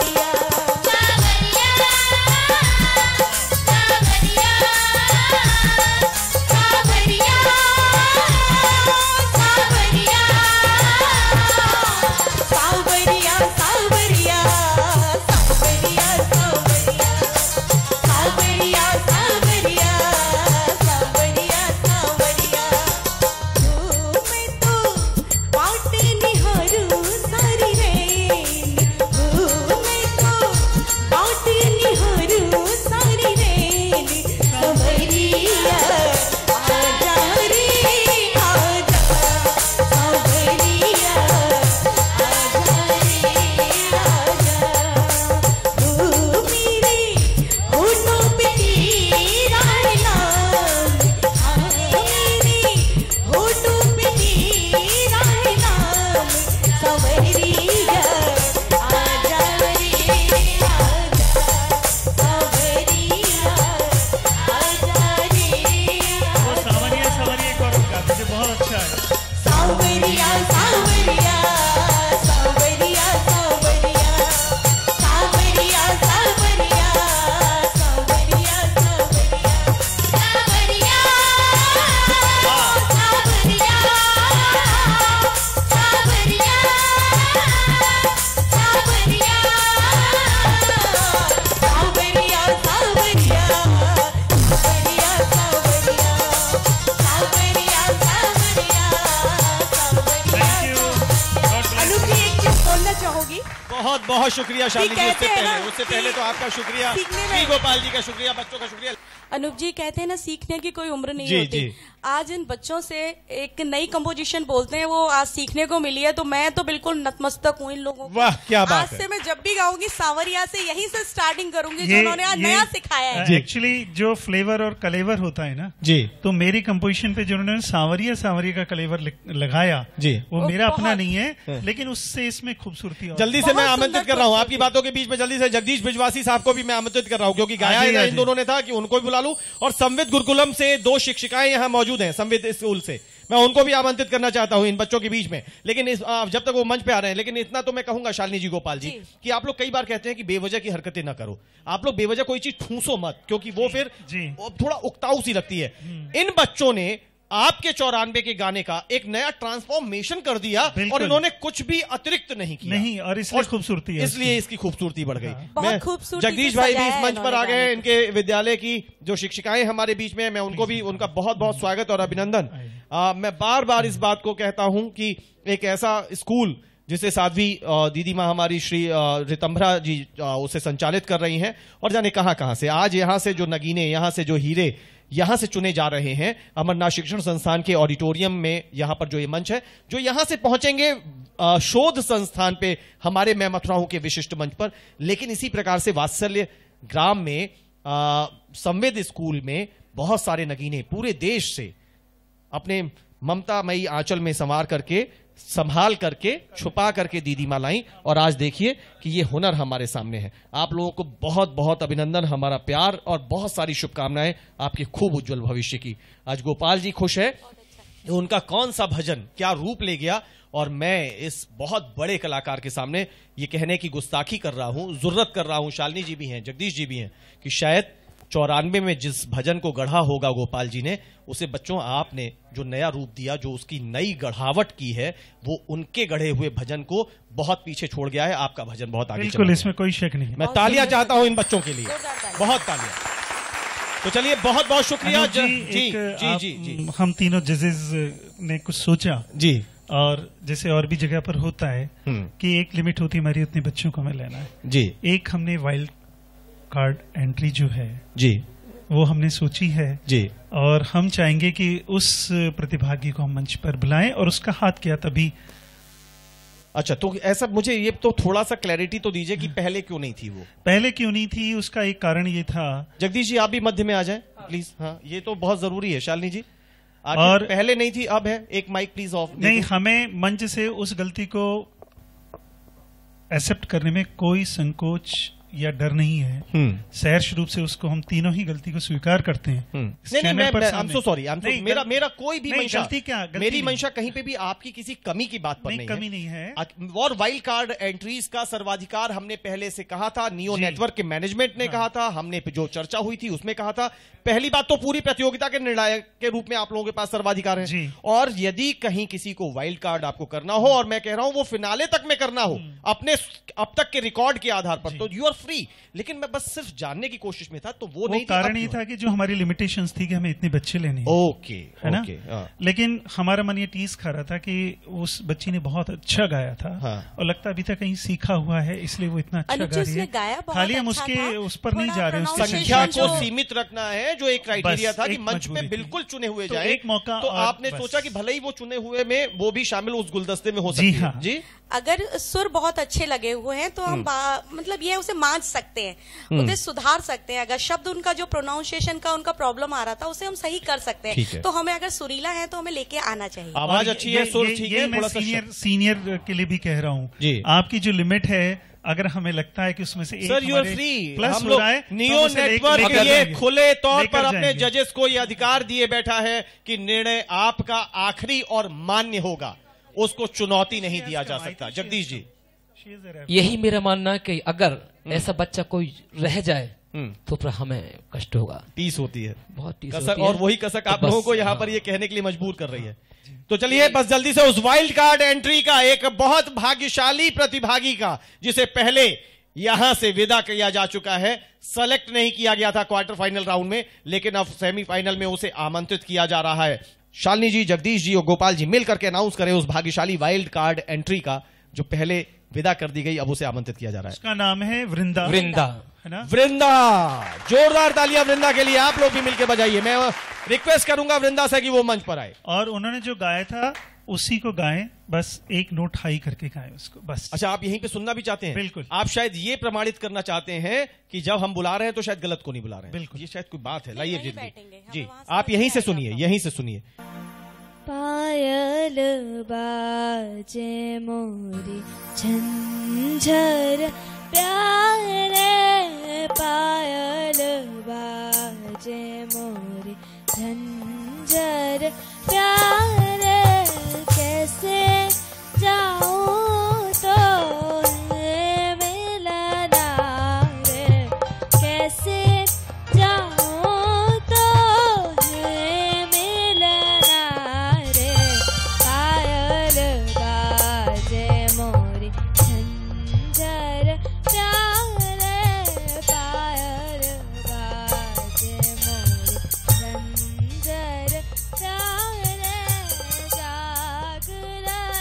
बहुत बहुत शुक्रिया शालिनी जी। उससे पहले तो आपका शुक्रिया, श्री गोपाल जी का शुक्रिया, बच्चों का शुक्रिया। अनूप जी कहते हैं ना सीखने की कोई उम्र नहीं जी, होती। जी। आज इन बच्चों से एक नई कंपोजिशन बोलते हैं वो आज सीखने को मिली है, तो मैं तो बिल्कुल नतमस्तक हूँ इन लोगों को। वाह क्या बात आज से मैं जब भी गाऊंगी सांवरिया से यहीं से स्टार्टिंग करूंगी जो उन्होंने आज नया सिखाया है। एक्चुअली जो फ्लेवर और कलेवर होता है ना जी, तो मेरी कंपोजिशन पे जो उन्होंने सांवरिया का कलेवर लगाया जी, वो मेरा अपना नहीं है, लेकिन उससे इसमें खूबसूरती और जल्दी से मैं आमंत्रित कर रहा हूँ आपकी बातों के बीच में, जल्दी से जगदीश बिजवासी साहब को भी मैं आमंत्रित कर रहा हूँ, क्योंकि गाया इन दोनों ने था कि उनको भी बुला लूं। और संविद गुरुकुलम से 2 शिक्षिकाएं यहाँ मौजूद हैं, संविद स्कूल से, मैं उनको भी आमंत्रित करना चाहता हूं इन बच्चों के बीच में। लेकिन जब तक वो मंच पे आ रहे हैं, लेकिन इतना तो मैं कहूंगा शालिनी जी, गोपाल जी, कि आप लोग कई बार कहते हैं कि बेवजह की हरकतें ना करो, आप लोग बेवजह कोई चीज ठूसो मत, क्योंकि वो फिर थोड़ा उकताऊ सी लगती है। इन बच्चों ने आपके 94 के गाने का एक नया ट्रांसफॉर्मेशन कर दिया और इन्होंने कुछ भी अतिरिक्त नहीं किया, नहीं, और इसलिए खूबसूरती है, इसलिए इसकी खूबसूरती बढ़ गई। बहुत खूबसूरती जगदीश भाई भी इस मंच पर आ गए, इनके विद्यालय की जो शिक्षिकाएं हमारे बीच में, मैं उनको भी उनका बहुत बहुत स्वागत और अभिनंदन। मैं बार बार इस बात को कहता हूं कि एक ऐसा स्कूल जिसे साध्वी दीदी माँ हमारी श्री रितंभरा जी उसे संचालित कर रही हैं, और जाने कहां से आज यहां से जो नगीने, यहां से जो हीरे यहां से चुने जा रहे हैं अमरनाथ शिक्षण संस्थान के ऑडिटोरियम में, यहां पर जो ये मंच है, जो यहां से पहुंचेंगे शोध संस्थान पे, हमारे मैं मथुरा हूं के विशिष्ट मंच पर। लेकिन इसी प्रकार से वात्सल्य ग्राम में संवेद स्कूल में बहुत सारे नगीने पूरे देश से अपने ममतामयी आंचल में संवार करके, संभाल करके, छुपा करके दीदी माँ लाई, और आज देखिए कि ये हुनर हमारे सामने है। आप लोगों को बहुत बहुत अभिनंदन, हमारा प्यार और बहुत सारी शुभकामनाएं आपके खूब उज्जवल भविष्य की। आज गोपाल जी खुश है, उनका कौन सा भजन क्या रूप ले गया, और मैं इस बहुत बड़े कलाकार के सामने ये कहने की गुस्ताखी कर रहा हूं, जुर्रत कर रहा हूं, शालिनी जी भी हैं, जगदीश जी भी हैं, कि शायद 94 में जिस भजन को गढ़ा होगा गोपाल जी ने, उसे बच्चों आपने जो नया रूप दिया, जो उसकी नई गढ़ावट की है, वो उनके गढ़े हुए भजन को बहुत पीछे छोड़ गया है। आपका भजन बहुत आगे, बिल्कुल, इसमें कोई शक नहीं। मैं तालियां चाहता हूं इन बच्चों के लिए, बहुत तालियां। तो चलिए बहुत बहुत शुक्रिया जी। हम तीनों जजेस ने कुछ सोचा जी, और जैसे और भी जगह पर होता है कि एक लिमिट होती है हमारी, उतने बच्चों को हमें लेना है जी। एक हमने वाइल्ड कार्ड एंट्री जो है जी, वो हमने सोची है जी, और हम चाहेंगे कि उस प्रतिभागी को हम मंच पर बुलाएं, और उसका हाथ क्या तभी। अच्छा, तो ऐसा मुझे ये तो थोड़ा सा क्लैरिटी तो दीजिए कि पहले क्यों नहीं थी वो? पहले क्यों नहीं थी, उसका एक कारण ये था। जगदीश जी आप भी मध्य में आ जाएं प्लीज। हाँ, ये तो बहुत जरूरी है शालिनी जी। और पहले नहीं थी, अब है। एक माइक प्लीज ऑफ। नहीं, हमें मंच से उस गलती को एक्सेप्ट करने में कोई संकोच या डर नहीं है। सहर्ष रूप से उसको हम तीनों ही गलती को स्वीकार करते हैं। नहीं, मैं सो सॉरी, मेरा कोई भी मंशा, गलती क्या, मेरी मंशा कहीं पे भी आपकी किसी कमी की बात पर नहीं कमी नहीं है। और वाइल्ड कार्ड एंट्रीज का सर्वाधिकार हमने पहले से कहा था, नियो नेटवर्क के मैनेजमेंट ने कहा था, हमने जो चर्चा हुई थी उसमें कहा था। पहली बात तो पूरी प्रतियोगिता के निर्णायक के रूप में आप लोगों के पास सर्वाधिकार है, और यदि कहीं किसी को वाइल्ड कार्ड आपको करना हो, और मैं कह रहा हूं वो फिनाले तक में करना हो अपने अब तक के रिकॉर्ड के आधार पर, तो यू आर फ्री। लेकिन मैं बस सिर्फ जानने की कोशिश में था, तो वो नहीं कारण ही था कि जो हमारी लिमिटेशंस थी कि हमें इतने बच्चे लेने, ओके है ना। लेकिन हमारा मन ये टीज खा रहा था कि उस बच्ची ने बहुत अच्छा गाया था, और लगता अभी तक कहीं सीखा हुआ है, इसलिए वो इतना अच्छा गा रही है। खाली हम उसके उस पर नहीं जा रहे हैं, संख्या को सीमित रखना है, जो एक क्राइटेरिया था कि मंच पे बिल्कुल चुने हुए जाए। एक मौका, तो आपने सोचा कि भले ही वो चुने हुए में वो भी शामिल उस गुलदस्ते में हो सकती है। जी, अगर सुर बहुत अच्छे लगे हुए हैं तो हम मतलब ये उसे मांझ सकते हैं, उसे सुधार सकते हैं। अगर शब्द उनका जो प्रोनाउंसिएशन का उनका प्रॉब्लम आ रहा था उसे हम सही कर सकते हैं। तो हमें अगर सुरीला है तो हमें लेके आना चाहिए। आवाज अच्छी है, सुर ठीक है। मैं सीनियर के लिए भी कह रहा हूँ, आपकी जो लिमिट है, अगर हमें लगता है कि उसमें से सर यू आर फ्री, हम लोग नियो नेटवर्क ये खुले तौर पर अपने जजेस को ये अधिकार दिए बैठा है कि निर्णय आपका आखिरी और मान्य होगा, उसको चुनौती नहीं दिया जा सकता। जगदीश जी, यही मेरा मानना है कि अगर ऐसा बच्चा कोई रह जाए तो फिर हमें कष्ट होगा, टीस होती है, बहुत टीस कसक होती है। और वही कसक आप लोगों को यहाँ पर ये कहने के लिए मजबूर कर रही है। तो चलिए बस जल्दी से उस वाइल्ड कार्ड एंट्री का एक बहुत भाग्यशाली प्रतिभागी का, जिसे पहले यहां से विदा किया जा चुका है, सेलेक्ट नहीं किया गया था क्वार्टर फाइनल राउंड में, लेकिन अब सेमीफाइनल में उसे आमंत्रित किया जा रहा है। शालिनी जी, जगदीश जी और गोपाल जी मिलकर के अनाउंस करें उस भाग्यशाली वाइल्ड कार्ड एंट्री का, जो पहले विदा कर दी गई, अब उसे आमंत्रित किया जा रहा है। उसका नाम है वृंदा। वृंदा है ना? वृंदा, जोरदार तालियां वृंदा के लिए। आप लोग भी मिलकर बजाइए। मैं रिक्वेस्ट करूंगा वृंदा से कि वो मंच पर आए। और उन्होंने जो गाया था उसी को गाएं, बस एक नोट हाई करके गाएं उसको, बस। अच्छा, आप यहीं पे सुनना भी चाहते हैं? बिल्कुल। आप शायद ये प्रमाणित करना चाहते हैं कि जब हम बुला रहे हैं तो शायद गलत को नहीं बुला रहे हैं। बिल्कुल। ये शायद कोई बात है। लाइए जी, जी आप यहीं से सुनिए, यहीं से सुनिए। पायल बाजे मोरी झंझर प्यारे, पायल बाजे मोरी झंझर प्यारे, कैसे जाऊं तो मिलना रे, कैसे जाऊं तो मिलना रे, पायल बाजे मोरी झंझर प्यारे, पायल बाजे मोरी झंझर प्यारे, जाग रहे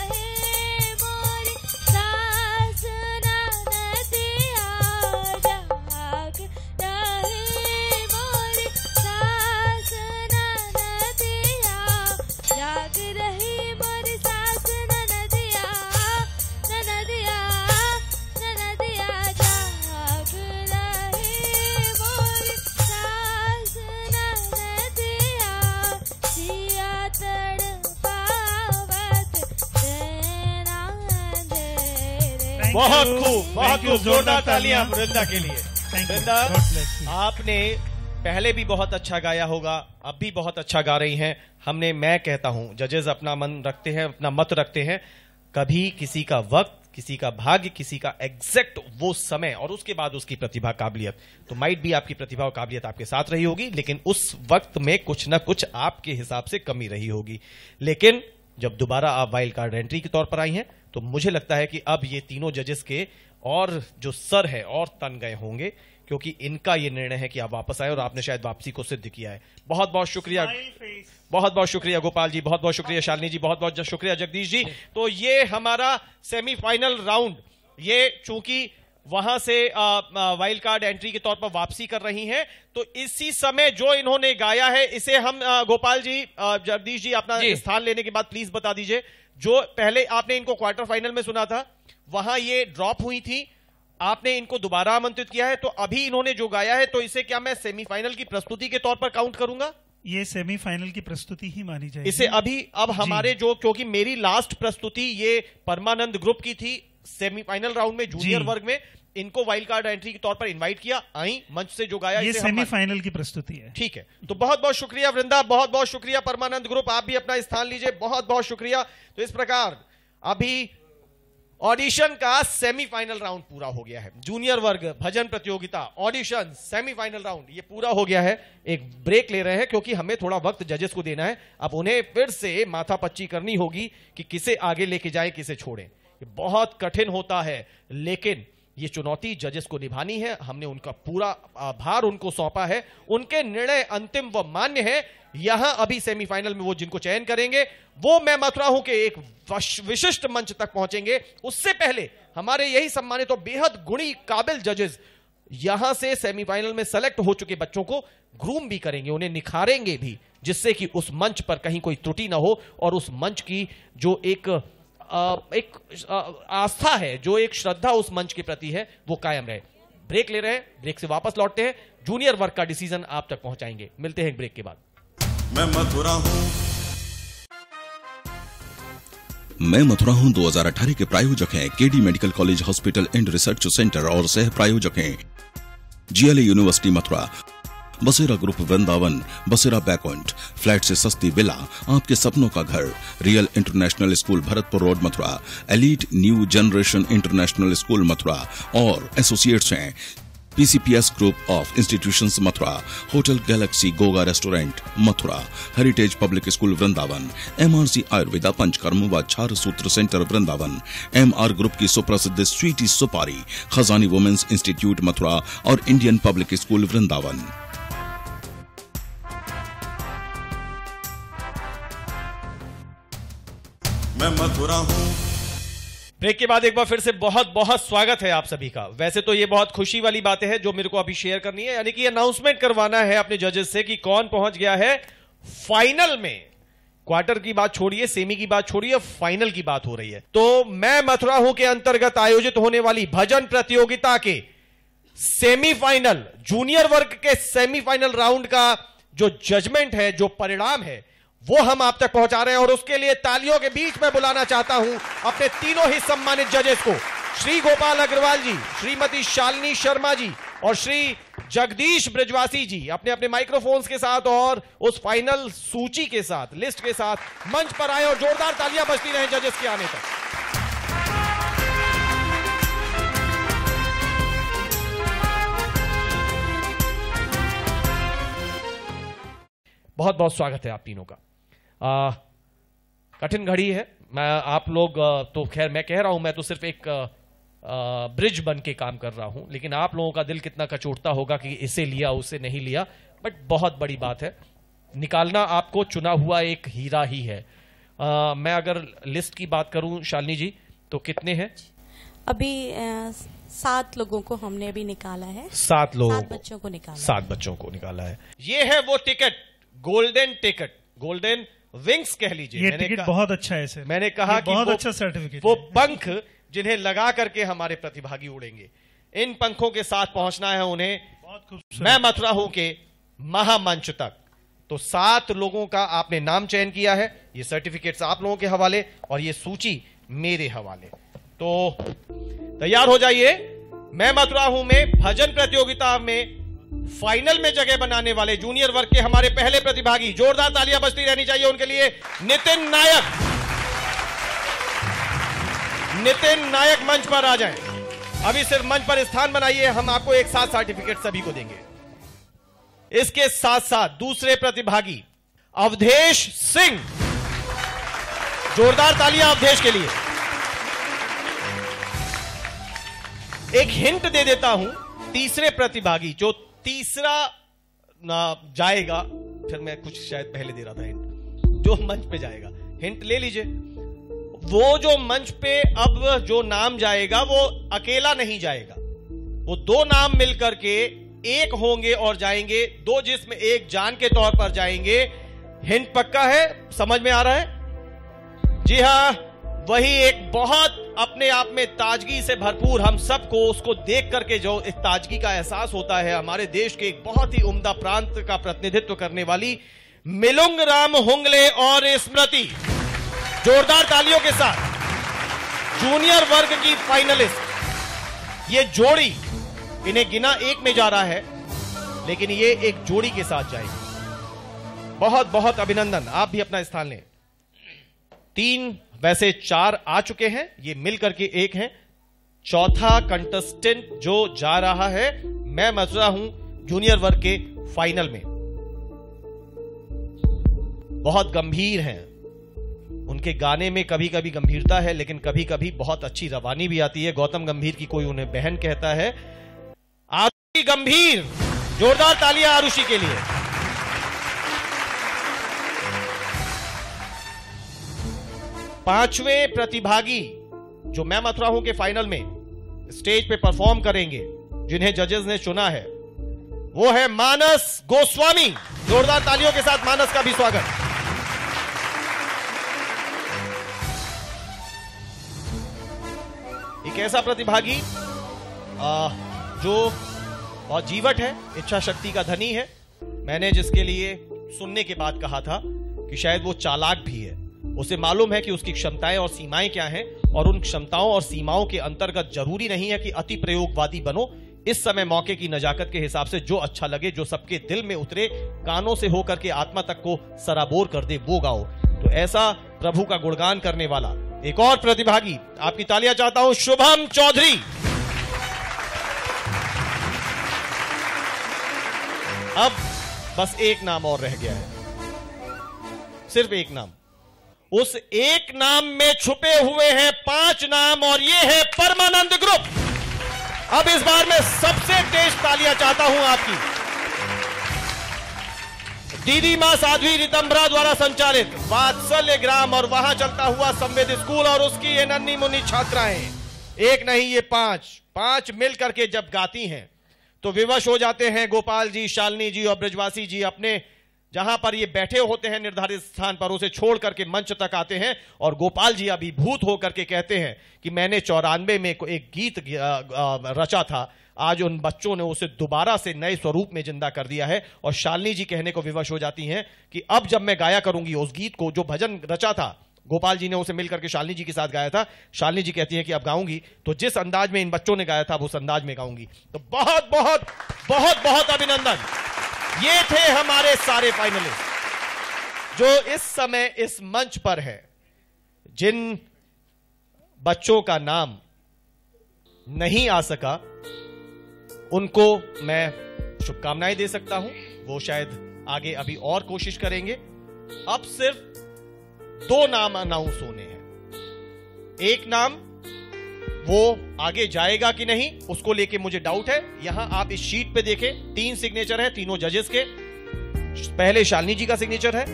मोरी सास ननदिया, जाग रहे मोरी सास ननदिया, जाग रही मोरी सास ननदिया, ननदिया ननदिया, जाग रही मोरी सास ननदिया, सिया तड़पावत देना अंधेरे। बहुत खूब, बहुत खूब, जोरदार तालियां वृंदा के लिए। Thank you. Vrinda, God bless you. आपने पहले भी बहुत अच्छा गाया होगा, अब भी बहुत अच्छा गा रही हैं। मैं कहता हूं, जजेस अपना मन रखते हैं, अपना मत रखते हैं। कभी किसी का वक्त, किसी का भाग्य, किसी का एग्जैक्ट वो समय और उसके बाद उसकी प्रतिभा, काबिलियत, तो माइट भी आपकी प्रतिभा और काबिलियत आपके साथ रही होगी, लेकिन उस वक्त में कुछ ना कुछ आपके हिसाब से कमी रही होगी। लेकिन जब दोबारा आप वाइल्ड कार्ड एंट्री के तौर पर आई हैं, तो मुझे लगता है कि अब ये तीनों जजेस के और जो सर है और तन गए होंगे, क्योंकि इनका ये निर्णय है कि आप वापस आए और आपने शायद वापसी को सिद्ध किया है। बहुत बहुत शुक्रिया, बहुत बहुत शुक्रिया गोपाल जी, बहुत बहुत शुक्रिया शालिनी जी, बहुत बहुत शुक्रिया जगदीश जी। तो ये हमारा सेमीफाइनल राउंड, ये चूंकि वहां से वाइल्ड कार्ड एंट्री के तौर पर वापसी कर रही हैं, तो इसी समय जो इन्होंने गाया है, इसे हम गोपाल जी, जगदीश जी अपना स्थान लेने के बाद प्लीज बता दीजिए। जो पहले आपने इनको क्वार्टर फाइनल में सुना था, वहां ये ड्रॉप हुई थी, आपने इनको दोबारा आमंत्रित किया है, तो अभी इन्होंने जो गाया है, तो इसे क्या मैं सेमीफाइनल की प्रस्तुति के तौर पर काउंट करूंगा? ये सेमीफाइनल की प्रस्तुति ही मानी जाएगी इसे अभी। अब हमारे जो, क्योंकि मेरी लास्ट प्रस्तुति ये परमानंद ग्रुप की थी, सेमीफाइनल राउंड में जूनियर वर्ग में, इनको वाइल्ड कार्ड एंट्री के तौर पर इनवाइट किया, आई मंच से जो गाया, ये सेमीफाइनल की प्रस्तुति है। ठीक है, तो बहुत बहुत शुक्रिया वृंदा, बहुत बहुत शुक्रिया परमानंद ग्रुप, आप भी अपना स्थान लीजिए, बहुत बहुत शुक्रिया। तो इस प्रकार अभी ऑडिशन का सेमीफाइनल राउंड पूरा हो गया है। जूनियर वर्ग भजन प्रतियोगिता ऑडिशन सेमीफाइनल राउंड ये पूरा हो गया है। एक ब्रेक ले रहे हैं क्योंकि हमें थोड़ा वक्त जजेस को देना है। अब उन्हें फिर से माथापच्ची करनी होगी कि किसे आगे लेके जाएं, किसे छोड़ें। ये बहुत कठिन होता है, लेकिन ये चुनौती जजेस को निभानी है। हमने उनका पूरा भार उनको सौंपा है, उनके निर्णय अंतिम व मान्य है। यहां अभी सेमीफाइनल में वो जिनको चयन करेंगे, वो मैं मथुरा हूं के एक विशिष्ट मंच तक पहुंचेंगे। उससे पहले हमारे यही सम्मानित तो बेहद गुणी काबिल जजेस यहां से सेमीफाइनल में सेलेक्ट हो चुके बच्चों को ग्रूम भी करेंगे, उन्हें निखारेंगे भी, जिससे कि उस मंच पर कहीं कोई त्रुटि ना हो और उस मंच की जो एक आस्था है, जो एक श्रद्धा उस मंच के प्रति है, वो कायम रहे। ब्रेक ले रहे हैं, ब्रेक से वापस लौटते हैं, जूनियर वर्ग का डिसीजन आप तक पहुंचाएंगे। मिलते हैं ब्रेक के बाद। मैं मथुरा हूं 2018 के प्रायोजक हैं KD medical college hospital and research centre और सह प्रायोजक हैं जीएलए यूनिवर्सिटी मथुरा, बसेरा ग्रुप वृंदावन, बसेरा बैकॉइंट, फ्लैट से सस्ती विला, आपके सपनों का घर, real international school Bharatpur road Mathura, elite new generation international school Mathura और एसोसिएट्स हैं PCPS group of institutions Mathura, hotel galaxy Goga restaurant Mathura, heritage public school Vrindavan, MRC Ayurveda Panchakarma व छार सूत्र सेंटर वृंदावन, एमआर ग्रुप की सुप्रसिद्ध स्वीटी सुपारी, खजानी वुमेन्स इंस्टीट्यूट मथुरा और इंडियन पब्लिक स्कूल वृंदावन। मैं मथुरा हूं। ब्रेक के बाद एक बार फिर से बहुत बहुत स्वागत है आप सभी का। वैसे तो ये बहुत खुशी वाली बातें हैं जो मेरे को अभी शेयर करनी है, यानी कि अनाउंसमेंट करवाना है अपने जजेस से कि कौन पहुंच गया है फाइनल में, क्वार्टर की बात छोड़िए, सेमी की बात छोड़िए, फाइनल की बात हो रही है। तो मैं मथुरा हूं के अंतर्गत आयोजित होने वाली भजन प्रतियोगिता के सेमीफाइनल, जूनियर वर्ग के सेमीफाइनल राउंड का जो जजमेंट है, जो परिणाम है, वो हम आप तक पहुंचा रहे हैं। और उसके लिए तालियों के बीच में बुलाना चाहता हूं अपने तीनों ही सम्मानित जजेस को, श्री गोपाल अग्रवाल जी, श्रीमती शालिनी शर्मा जी और श्री जगदीश ब्रजवासी जी अपने अपने माइक्रोफोन्स के साथ और उस फाइनल सूची के साथ, लिस्ट के साथ मंच पर आए और जोरदार तालियां बजती रहें जजेस के आने तक। बहुत बहुत स्वागत है आप तीनों का। कठिन घड़ी है, मैं आप लोग तो खैर मैं कह रहा हूं, मैं तो सिर्फ एक ब्रिज बन के काम कर रहा हूं, लेकिन आप लोगों का दिल कितना कचोटता होगा कि इसे लिया उसे नहीं लिया, बट बहुत बड़ी बात है, निकालना आपको चुना हुआ एक हीरा ही है। मैं अगर लिस्ट की बात करूं शालिनी जी, तो कितने हैं अभी? 7 लोगों को हमने अभी निकाला है। 7 लोगों 7 बच्चों को निकाला। 7 बच्चों को निकाला है। ये है वो ticket, golden ticket, golden wings कह लीजिए। ये टिकट बहुत अच्छा है सर। मैंने कहा कि बहुत अच्छा सर्टिफिकेट, वो पंख जिन्हें लगा करके हमारे प्रतिभागी उड़ेंगे, इन पंखों के साथ पहुंचना है उन्हें बहुत खूबसूरत। मैं मथुरा हूं के महामंच तक। तो 7 लोगों का आपने नाम चयन किया है, ये सर्टिफिकेट्स आप लोगों के हवाले और ये सूची मेरे हवाले। तो तैयार हो जाइए। मैं मथुरा हूं में भजन प्रतियोगिता में फाइनल में जगह बनाने वाले जूनियर वर्ग के हमारे पहले प्रतिभागी, जोरदार तालियां बजती रहनी चाहिए उनके लिए, नितिन नायक। नितिन नायक मंच पर आ जाएं। अभी सिर्फ मंच पर स्थान बनाइए, हम आपको एक साथ सर्टिफिकेट सभी को देंगे। इसके साथ साथ दूसरे प्रतिभागी अवधेश सिंह, जोरदार तालियां अवधेश के लिए। एक हिंट दे देता हूं, तीसरे प्रतिभागी जो तीसरा जाएगा, फिर मैं कुछ शायद पहले दे रहा था हिंट, जो मंच पे जाएगा, हिंट ले लीजिए। वो जो मंच पे अब जो नाम जाएगा वो अकेला नहीं जाएगा, वो 2 नाम मिलकर के एक होंगे और जाएंगे, 2 जिस्म एक जान के तौर पर जाएंगे। हिंट पक्का है, समझ में आ रहा है? जी हां, वही एक बहुत अपने आप में ताजगी से भरपूर, हम सबको उसको देख करके जो इस ताजगी का एहसास होता है, हमारे देश के एक बहुत ही उम्दा प्रांत का प्रतिनिधित्व करने वाली मिलुंग राम हुंगले और स्मृति, जोरदार तालियों के साथ जूनियर वर्ग की फाइनलिस्ट। ये जोड़ी, इन्हें गिना एक में जा रहा है, लेकिन ये एक जोड़ी के साथ जाएगी। बहुत बहुत अभिनंदन, आप भी अपना स्थान लें। 3 वैसे 4 आ चुके हैं, ये मिलकर के एक हैं। चौथा कंटेस्टेंट जो जा रहा है मैं मथुरा हूं जूनियर वर्ग के फाइनल में, बहुत गंभीर हैं। उनके गाने में कभी कभी गंभीरता है, लेकिन कभी कभी बहुत अच्छी रवानी भी आती है। गौतम गंभीर की कोई उन्हें बहन कहता है। आरुषि गंभीर, जोरदार तालियां आरुषि के लिए। पांचवें प्रतिभागी जो मैं मथुरा हूं के फाइनल में स्टेज पे परफॉर्म करेंगे, जिन्हें जजेस ने चुना है, वो है मानस गोस्वामी। जोरदार तालियों के साथ मानस का भी स्वागत। एक ऐसा प्रतिभागी जो बहुत जीवट है, इच्छा शक्ति का धनी है। मैंने जिसके लिए सुनने के बाद कहा था कि शायद वो चालाक भी है, उसे मालूम है कि उसकी क्षमताएं और सीमाएं क्या हैं, और उन क्षमताओं और सीमाओं के अंतर्गत जरूरी नहीं है कि अति प्रयोगवादी बनो। इस समय मौके की नजाकत के हिसाब से जो अच्छा लगे, जो सबके दिल में उतरे, कानों से होकर के आत्मा तक को सराबोर कर दे, वो गाओ। तो ऐसा प्रभु का गुणगान करने वाला एक और प्रतिभागी, आपकी तालियां चाहता हूं, शुभम चौधरी। अब बस एक नाम और रह गया है, सिर्फ एक नाम। उस एक नाम में छुपे हुए हैं 5 नाम, और ये है परमानंद ग्रुप। अब इस बार मैं सबसे तेज तालियां चाहता हूं आपकी। दीदी मां साध्वी रितंभरा द्वारा संचालित वात्सल्य ग्राम और वहां चलता हुआ संवेद स्कूल और उसकी ये नन्ही मुन्नी छात्राएं, एक नहीं ये 5 मिलकर के जब गाती हैं तो विवश हो जाते हैं गोपाल जी, शालिनी जी और ब्रजवासी जी अपने जहां पर ये बैठे होते हैं निर्धारित स्थान पर, उसे छोड़ करके मंच तक आते हैं और गोपाल जी अभिभूत होकर के कहते हैं कि मैंने 94 में एक गीत रचा था, आज उन बच्चों ने उसे दोबारा से नए स्वरूप में जिंदा कर दिया है। और शालिनी जी कहने को विवश हो जाती हैं कि अब जब मैं गाया करूंगी उस गीत को, जो भजन रचा था गोपाल जी ने उसे मिलकर के शालिनी जी के साथ गाया था, शालिनी जी कहती हैं कि अब गाऊंगी तो जिस अंदाज में इन बच्चों ने गाया था उस अंदाज में गाऊंगी। तो बहुत बहुत बहुत बहुत अभिनंदन। ये थे हमारे सारे फाइनलिस्ट जो इस समय इस मंच पर है। जिन बच्चों का नाम नहीं आ सका उनको मैं शुभकामनाएं दे सकता हूं, वो शायद आगे अभी और कोशिश करेंगे। अब सिर्फ 2 नाम अनाउंस होने हैं। एक नाम वो आगे जाएगा कि नहीं उसको लेके मुझे डाउट है। यहां आप इस शीट पे देखें 3 सिग्नेचर हैं तीनों जजेस के। पहले शालिनी जी का सिग्नेचर है,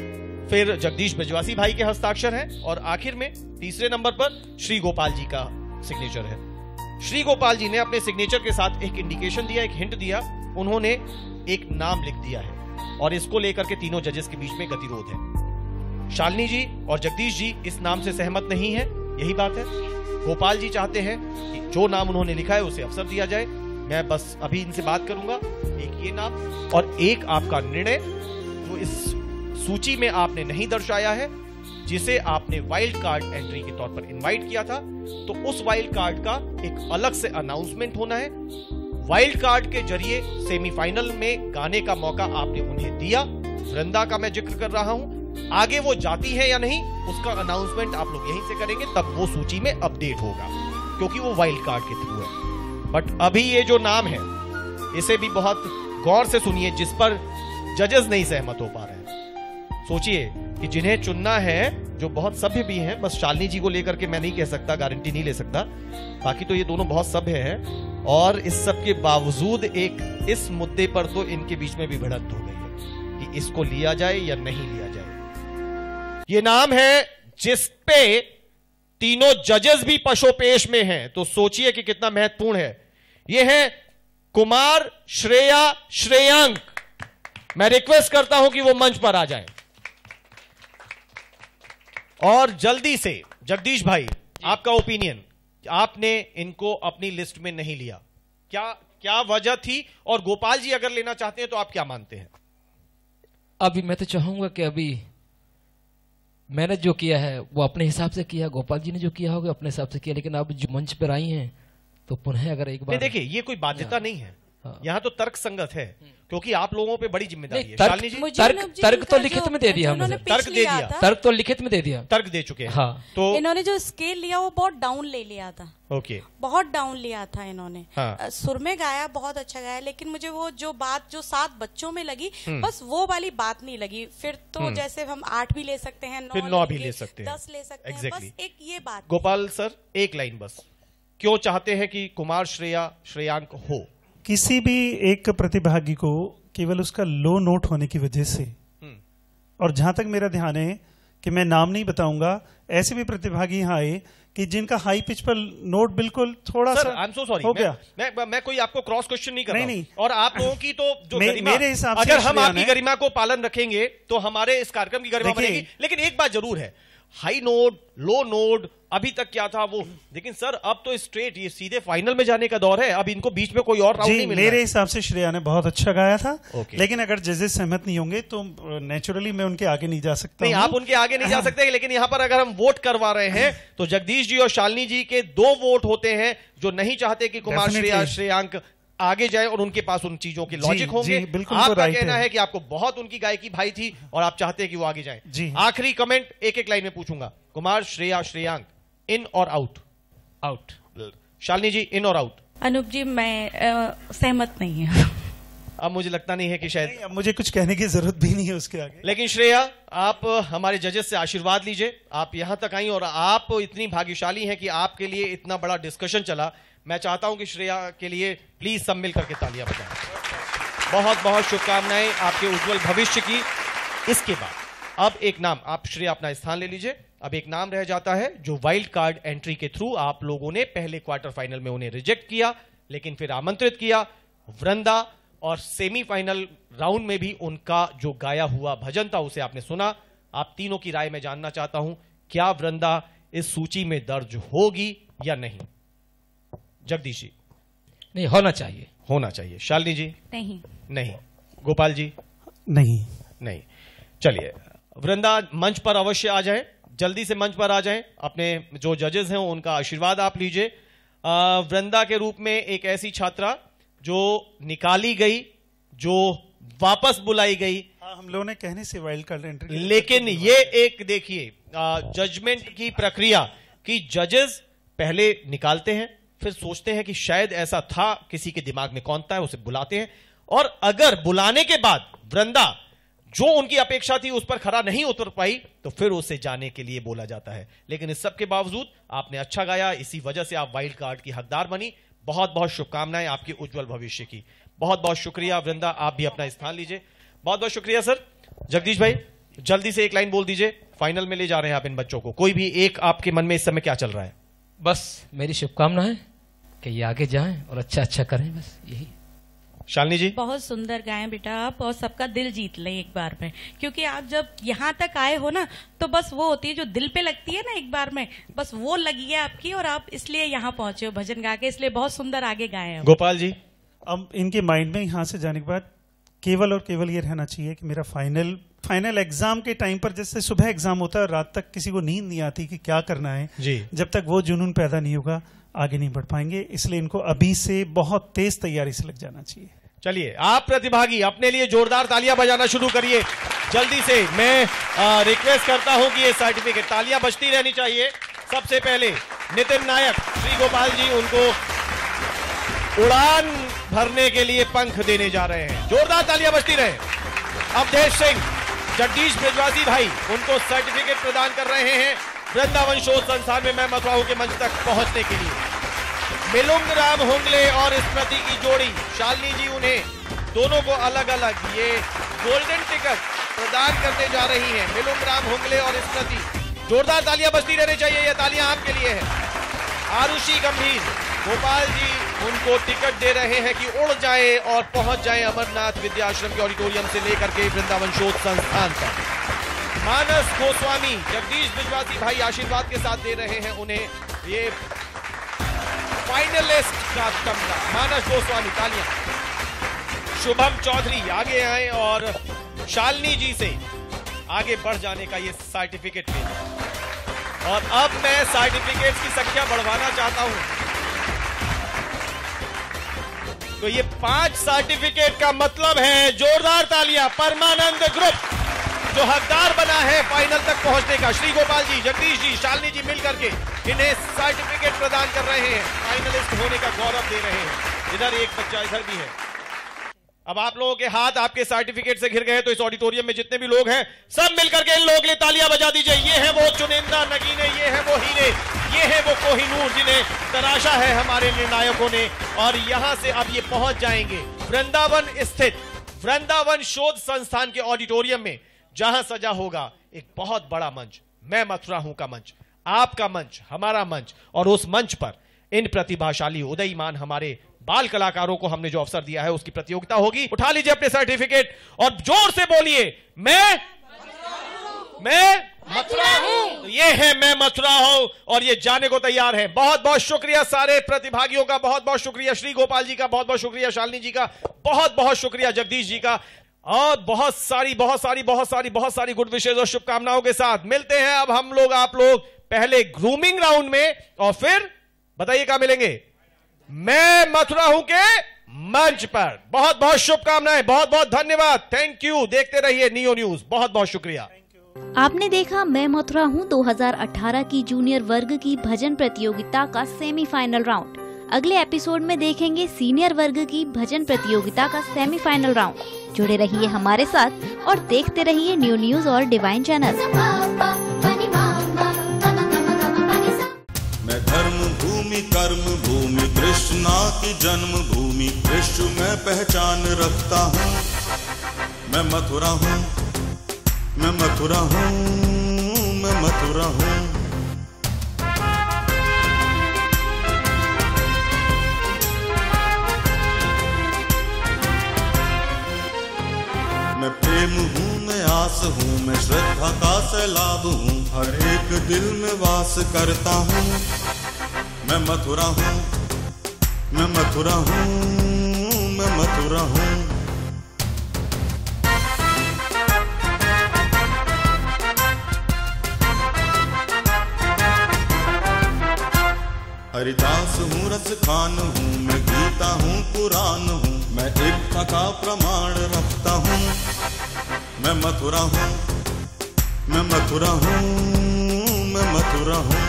फिर जगदीश बिजवासी भाई के हस्ताक्षर हैं और आखिर में तीसरे नंबर पर श्री गोपाल जी का सिग्नेचर है। श्री गोपाल जी ने अपने सिग्नेचर के साथ एक इंडिकेशन दिया, एक हिंट दिया, उन्होंने एक नाम लिख दिया है और इसको लेकर के तीनों जजेस के बीच में गतिरोध है। शालिनी जी और जगदीश जी इस नाम से सहमत नहीं है, यही बात है। गोपाल जी चाहते हैं कि जो नाम उन्होंने लिखा है उसे अवसर दिया जाए। मैं बस अभी इनसे बात करूंगा, एक ये नाम और एक आपका निर्णय जो इस सूची में आपने नहीं दर्शाया है, जिसे आपने वाइल्ड कार्ड एंट्री के तौर पर इनवाइट किया था, तो उस वाइल्ड कार्ड का एक अलग से अनाउंसमेंट होना है। वाइल्ड कार्ड के जरिए सेमीफाइनल में गाने का मौका आपने उन्हें दिया। वृंदा का मैं जिक्र कर रहा हूं, आगे वो जाती है या नहीं उसका अनाउंसमेंट आप लोग यहीं से करेंगे, तब वो सूची में अपडेट होगा क्योंकि वो वाइल्ड कार्ड के थ्रू है। बट अभी ये जो नाम है इसे भी बहुत गौर से सुनिए, जिस पर जजेस नहीं सहमत हो पा रहे हैं। सोचिए कि जिन्हें चुनना है, जो बहुत सभ्य भी हैं, बस शालिनी जी को लेकर के मैं नहीं कह सकता, गारंटी नहीं ले सकता, बाकी तो ये दोनों बहुत सभ्य हैं और इस सब के बावजूद एक इस मुद्दे पर तो इनके बीच में भी भिड़ंत हो गई है कि इसको लिया जाए या नहीं लिया जाए। ये नाम है जिस पे तीनों जजेस भी पशोपेश में हैं, तो सोचिए कि कितना महत्वपूर्ण है। ये है कुमार, श्रेया, श्रेयांक। मैं रिक्वेस्ट करता हूं कि वो मंच पर आ जाएं और जल्दी से जगदीश भाई आपका ओपिनियन, आपने इनको अपनी लिस्ट में नहीं लिया, क्या वजह थी? और गोपाल जी अगर लेना चाहते हैं तो आप क्या मानते हैं? अभी मैं तो चाहूंगा कि अभी मैंने जो किया है वो अपने हिसाब से किया, गोपाल जी ने जो किया होगा अपने हिसाब से किया, लेकिन अब जो मंच पर आई हैं तो पुनः अगर एक बार देखिए, ये कोई बाध्यता नहीं है, यहाँ तो तर्क संगत है क्योंकि आप लोगों पे बड़ी जिम्मेदारी है। शालिनी जी तर्क तो लिखित में दे दिया हमने, तर्क दे दिया, तर्क तो लिखित में दे दिया, तर्क दे चुके हैं। हाँ। तो इन्होंने जो स्केल लिया वो बहुत डाउन ले लिया था। ओके, बहुत डाउन लिया था इन्होंने। हाँ। सुर में गाया, बहुत अच्छा गाया, लेकिन मुझे वो जो बात जो 7 बच्चों में लगी, बस वो वाली बात नहीं लगी। फिर तो जैसे हम 8 भी ले सकते हैं, 9 भी ले सकते हैं, 10 ले सकते हैं, बस एक ये बात। गोपाल सर एक लाइन बस, क्यों चाहते हैं कि कुमार, श्रेया, श्रेयांक हो? किसी भी एक प्रतिभागी को केवल उसका लो नोट होने की वजह से, और जहां तक मेरा ध्यान है कि मैं नाम नहीं बताऊंगा, ऐसे भी प्रतिभागी यहाँ आए कि जिनका हाई पिच पर नोट बिल्कुल थोड़ा सा आई एम सो सॉरी, हो गया। मैं कोई आपको क्रॉस क्वेश्चन नहीं कर रहा हूं। नहीं। और आप लोगों की तो जो गरिमा, मेरे हिसाब से अगर हम आपकी गरिमा को पालन रखेंगे तो हमारे इस कार्यक्रम की गरिमा बनेगी। लेकिन एक बात जरूर है, हाई नोट, लो नोट, अभी तक क्या था वो, लेकिन सर अब तो स्ट्रेट ये सीधे फाइनल में जाने का दौर है, अब इनको बीच में कोई और राउंड नहीं मिल रहा है। मेरे हिसाब से श्रेया ने बहुत अच्छा गाया था, लेकिन अगर जजेस सहमत नहीं होंगे तो नेचुरली मैं उनके आगे नहीं जा सकता। नहीं, आप उनके आगे नहीं जा सकते, लेकिन यहाँ पर अगर हम वोट करवा रहे हैं तो जगदीश जी और शालिनी जी के 2 वोट होते हैं जो नहीं चाहते कि कुमार, श्रेया, श्रेयांक आगे जाए और उनके पास उन चीजों के लॉजिक होंगे। आपका कहना है कि आपको बहुत उनकी गायकी भाई थी और आप चाहते हैं कि वो आगे जाए। आखिरी कमेंट एक लाइन में पूछूंगा, कुमार, श्रेया, श्रेयांक, इन और आउट? आउट। शालिनी जी, इन और आउट? अनूप जी मैं सहमत नहीं है। अब मुझे लगता नहीं है कि शायद अब मुझे कुछ कहने की जरूरत भी नहीं है उसके आगे। लेकिन श्रेया, आप हमारे जजेस से आशीर्वाद लीजिए, आप यहां तक आई और आप इतनी भाग्यशाली हैं कि आपके लिए इतना बड़ा डिस्कशन चला। मैं चाहता हूं कि श्रेया के लिए प्लीज सब मिल करके तालियां बजाएं। बहुत बहुत शुभकामनाएं आपके उज्जवल भविष्य की। इसके बाद अब एक नाम, आप श्रेया अपना स्थान ले लीजिए, अब एक नाम रह जाता है जो वाइल्ड कार्ड एंट्री के थ्रू आप लोगों ने पहले क्वार्टर फाइनल में उन्हें रिजेक्ट किया, लेकिन फिर आमंत्रित किया, वृंदा। और सेमीफाइनल राउंड में भी उनका जो गाया हुआ भजन था उसे आपने सुना। आप तीनों की राय में जानना चाहता हूं, क्या वृंदा इस सूची में दर्ज होगी या नहीं? जगदीश जी? नहीं, होना चाहिए। होना चाहिए। शालिनी जी? नहीं। नहीं। गोपाल जी? नहीं। नहीं। चलिए, वृंदा मंच पर अवश्य आ जाए, जल्दी से मंच पर आ जाएं। अपने जो जजेस हैं उनका आशीर्वाद आप लीजिए। वृंदा के रूप में एक ऐसी छात्रा जो निकाली गई, जो वापस बुलाई गई। हम लोगों ने कहने से वाइल्ड कार्ड एंट्री, लेकिन ये एक देखिए जजमेंट की प्रक्रिया कि जजेस पहले निकालते हैं, फिर सोचते हैं कि शायद ऐसा था, किसी के दिमाग में कौन था, उसे बुलाते हैं, और अगर बुलाने के बाद वृंदा जो उनकी अपेक्षा थी उस पर खरा नहीं उतर पाई तो फिर उसे जाने के लिए बोला जाता है। लेकिन इस सब के बावजूद आपने अच्छा गाया, इसी वजह से आप वाइल्ड कार्ड की हकदार बनी। बहुत बहुत शुभकामनाएं आपके उज्जवल भविष्य की। बहुत बहुत शुक्रिया वृंदा, आप भी अपना स्थान लीजिए। बहुत बहुत शुक्रिया सर। जगदीश भाई, जल्दी से एक लाइन बोल दीजिए, फाइनल में ले जा रहे हैं आप इन बच्चों को। कोई भी एक आपके मन में इस समय क्या चल रहा है? बस मेरी शुभकामना है कि ये आगे जाएं और अच्छा अच्छा करें, बस यही। शालिनी जी? बहुत सुंदर गाएं बेटा आप, और सबका दिल जीत लें एक बार में, क्योंकि आप जब यहाँ तक आए हो ना तो बस वो होती है जो दिल पे लगती है ना एक बार में, बस वो लगी है आपकी, और आप इसलिए यहाँ पहुंचे हो भजन गा के, इसलिए बहुत सुंदर आगे गाए हैं। गोपाल जी? अब इनके माइंड में यहाँ से जाने के बाद केवल और केवल ये रहना चाहिए कि मेरा फाइनल एग्जाम के टाइम पर, जैसे सुबह एग्जाम होता है, रात तक किसी को नींद नहीं आती कि क्या करना है जी। जब तक वो जुनून पैदा नहीं होगा आगे नहीं बढ़ पाएंगे। इसलिए इनको अभी से बहुत तेज तैयारी से लग जाना चाहिए। चलिए, आप प्रतिभागी अपने लिए जोरदार तालियां बजाना शुरू करिए जल्दी से। मैं रिक्वेस्ट करता हूं कि ये सर्टिफिकेट, तालियां बजती रहनी चाहिए। सबसे पहले नितिन नायक, श्री गोपाल जी उनको उड़ान भरने के लिए पंख देने जा रहे हैं, जोरदार तालियां बजती रहे। अवधेश सिंह, जगदीश ब्रजवासी भाई उनको सर्टिफिकेट प्रदान कर रहे हैं वृंदावन शोध संस्थान में मैं मथुरा के मंच तक पहुंचने के लिए। मिलुंग राम हुंगले और स्मृति की जोड़ी, शालिनी जी उन्हें दोनों को अलग अलग ये गोल्डन टिकट प्रदान करने जा रही हैं। मिलुंग राम हुंगले और स्मृति, जोरदार तालियां बजती रहनी चाहिए, ये तालियां आपके लिए है। आरुषि गंभीर, गोपाल जी उनको टिकट दे रहे हैं कि उड़ जाएं और पहुंच जाएं अमरनाथ विद्याश्रम के ऑडिटोरियम से लेकर के वृंदावन शोध संस्थान तक। मानस गोस्वामी, जगदीश ब्रजवासी भाई आशीर्वाद के साथ दे रहे हैं उन्हें ये फाइनलिस्ट का तमगा। मानस गोस्वामी, तालियां। शुभम चौधरी आगे आए और शालिनी जी से आगे बढ़ जाने का ये सर्टिफिकेट लें। और अब मैं सर्टिफिकेट्स की संख्या बढ़वाना चाहता हूं, तो ये 5 सर्टिफिकेट का मतलब है, जोरदार तालियां, परमानंद ग्रुप जो हकदार बना है फाइनल तक पहुंचने का। श्री गोपाल जी, जगदीश जी, शालिनी जी मिलकर के इन्हें सर्टिफिकेट प्रदान कर रहे हैं, फाइनलिस्ट होने का गौरव दे रहे हैं। इधर एक बच्चा इधर भी है। अब आप लोगों के हाथ आपके सर्टिफिकेट से घिर गए, तो इस ऑडिटोरियम में जितने भी लोग हैं सब मिलकर के इन लोगों के लिए तालियां बजा दीजिए। ये है वो चुनिंदा नगीने, ये है वो हीरे, ये है वो कोहिनूर जिन्हें तराशा है हमारे निर्णायकों ने, और यहां से अब ये पहुंच जाएंगे वृंदावन स्थित वृंदावन शोध संस्थान के ऑडिटोरियम में, जहां सजा होगा एक बहुत बड़ा मंच, मैं मथुरा हूं का मंच, आपका मंच, हमारा मंच। और उस मंच पर इन प्रतिभाशाली उदयमान हमारे बाल कलाकारों को हमने जो अवसर दिया है उसकी प्रतियोगिता होगी। उठा लीजिए अपने सर्टिफिकेट और जोर से बोलिए, मैं मथुरा हूं। तो ये है मैं मथुरा हूं, और ये जाने को तैयार है। बहुत बहुत शुक्रिया सारे प्रतिभागियों का, बहुत बहुत शुक्रिया श्री गोपाल जी का, बहुत बहुत शुक्रिया शालिनी जी का, बहुत बहुत शुक्रिया जगदीश जी का, और बहुत सारी गुड विशेष और शुभकामनाओं के साथ मिलते हैं अब हम लोग आप लोग पहले ग्रूमिंग राउंड में, और फिर बताइए कहां मिलेंगे, मैं मथुरा हूं के मंच पर। बहुत बहुत शुभकामनाएं, बहुत बहुत धन्यवाद, थैंक यू। देखते रहिए नियो न्यूज, बहुत बहुत शुक्रिया। आपने देखा मैं मथुरा हूं 2018 की जूनियर वर्ग की भजन प्रतियोगिता का सेमीफाइनल राउंड। अगले एपिसोड में देखेंगे सीनियर वर्ग की भजन प्रतियोगिता का सेमीफाइनल राउंड। जुड़े रहिए हमारे साथ और देखते रहिए न्यू न्यूज और डिवाइन चैनल। मैं धर्म भूमि कर्म भूमि कृष्णा की जन्म भूमि विश्व में पहचान रखता हूँ। मैं मथुरा हूँ, मैं मथुरा हूँ, मैं मथुरा हूँ। मैं प्रेम हूँ, मैं आस हूँ, मैं श्रद्धा का सैलाब हूँ, हर एक दिल में वास करता हूँ। मैं मथुरा हूँ, मैं मथुरा हूँ, मैं मथुरा हूँ। हरिदास हूँ, रस खान हूँ, मैं गीता हूँ, पुराण हूँ, मैं एकता का प्रमाण रखता हूँ। मैं मथुरा हूँ, मैं मथुरा हूँ, मैं मथुरा हूँ।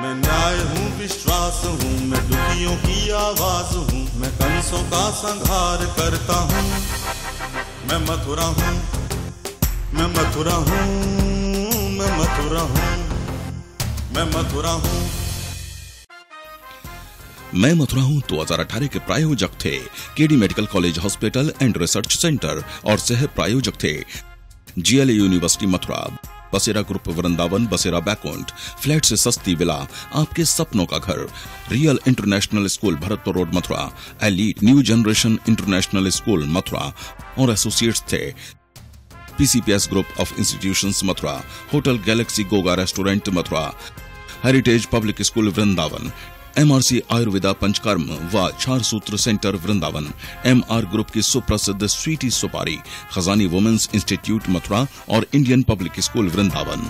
मैं न्याय हूँ, विश्वास हूँ, मैं दुखियों की आवाज हूँ, मैं कंसों का संहार करता हूँ। मैं मथुरा हूँ, मैं मथुरा हूँ, मैं मथुरा हूँ, मैं मथुरा हूँ। मैं मथुरा हूँ 2018 के प्रायोजक थे KD medical college hospital and research centre और सह प्रायोजक थे जीएलए यूनिवर्सिटी मथुरा, बसेरा ग्रुप वृंदावन, बसेरा बैकुंठ, फ्लैट से सस्ती विला, आपके सपनों का घर, real international school Bharatpur road Mathura, elite new generation international school Mathura और एसोसिएट्स थे PCPS group of institutions Mathura, hotel galaxy Goga restaurant Mathura, heritage public school Vrindavan, MRC Ayurveda Panchakarma व चार सूत्र सेंटर वृंदावन, एमआर ग्रुप की सुप्रसिद्ध स्वीटी सुपारी, खजानी वुमेन्स इंस्टीट्यूट मथुरा और इंडियन पब्लिक स्कूल वृंदावन।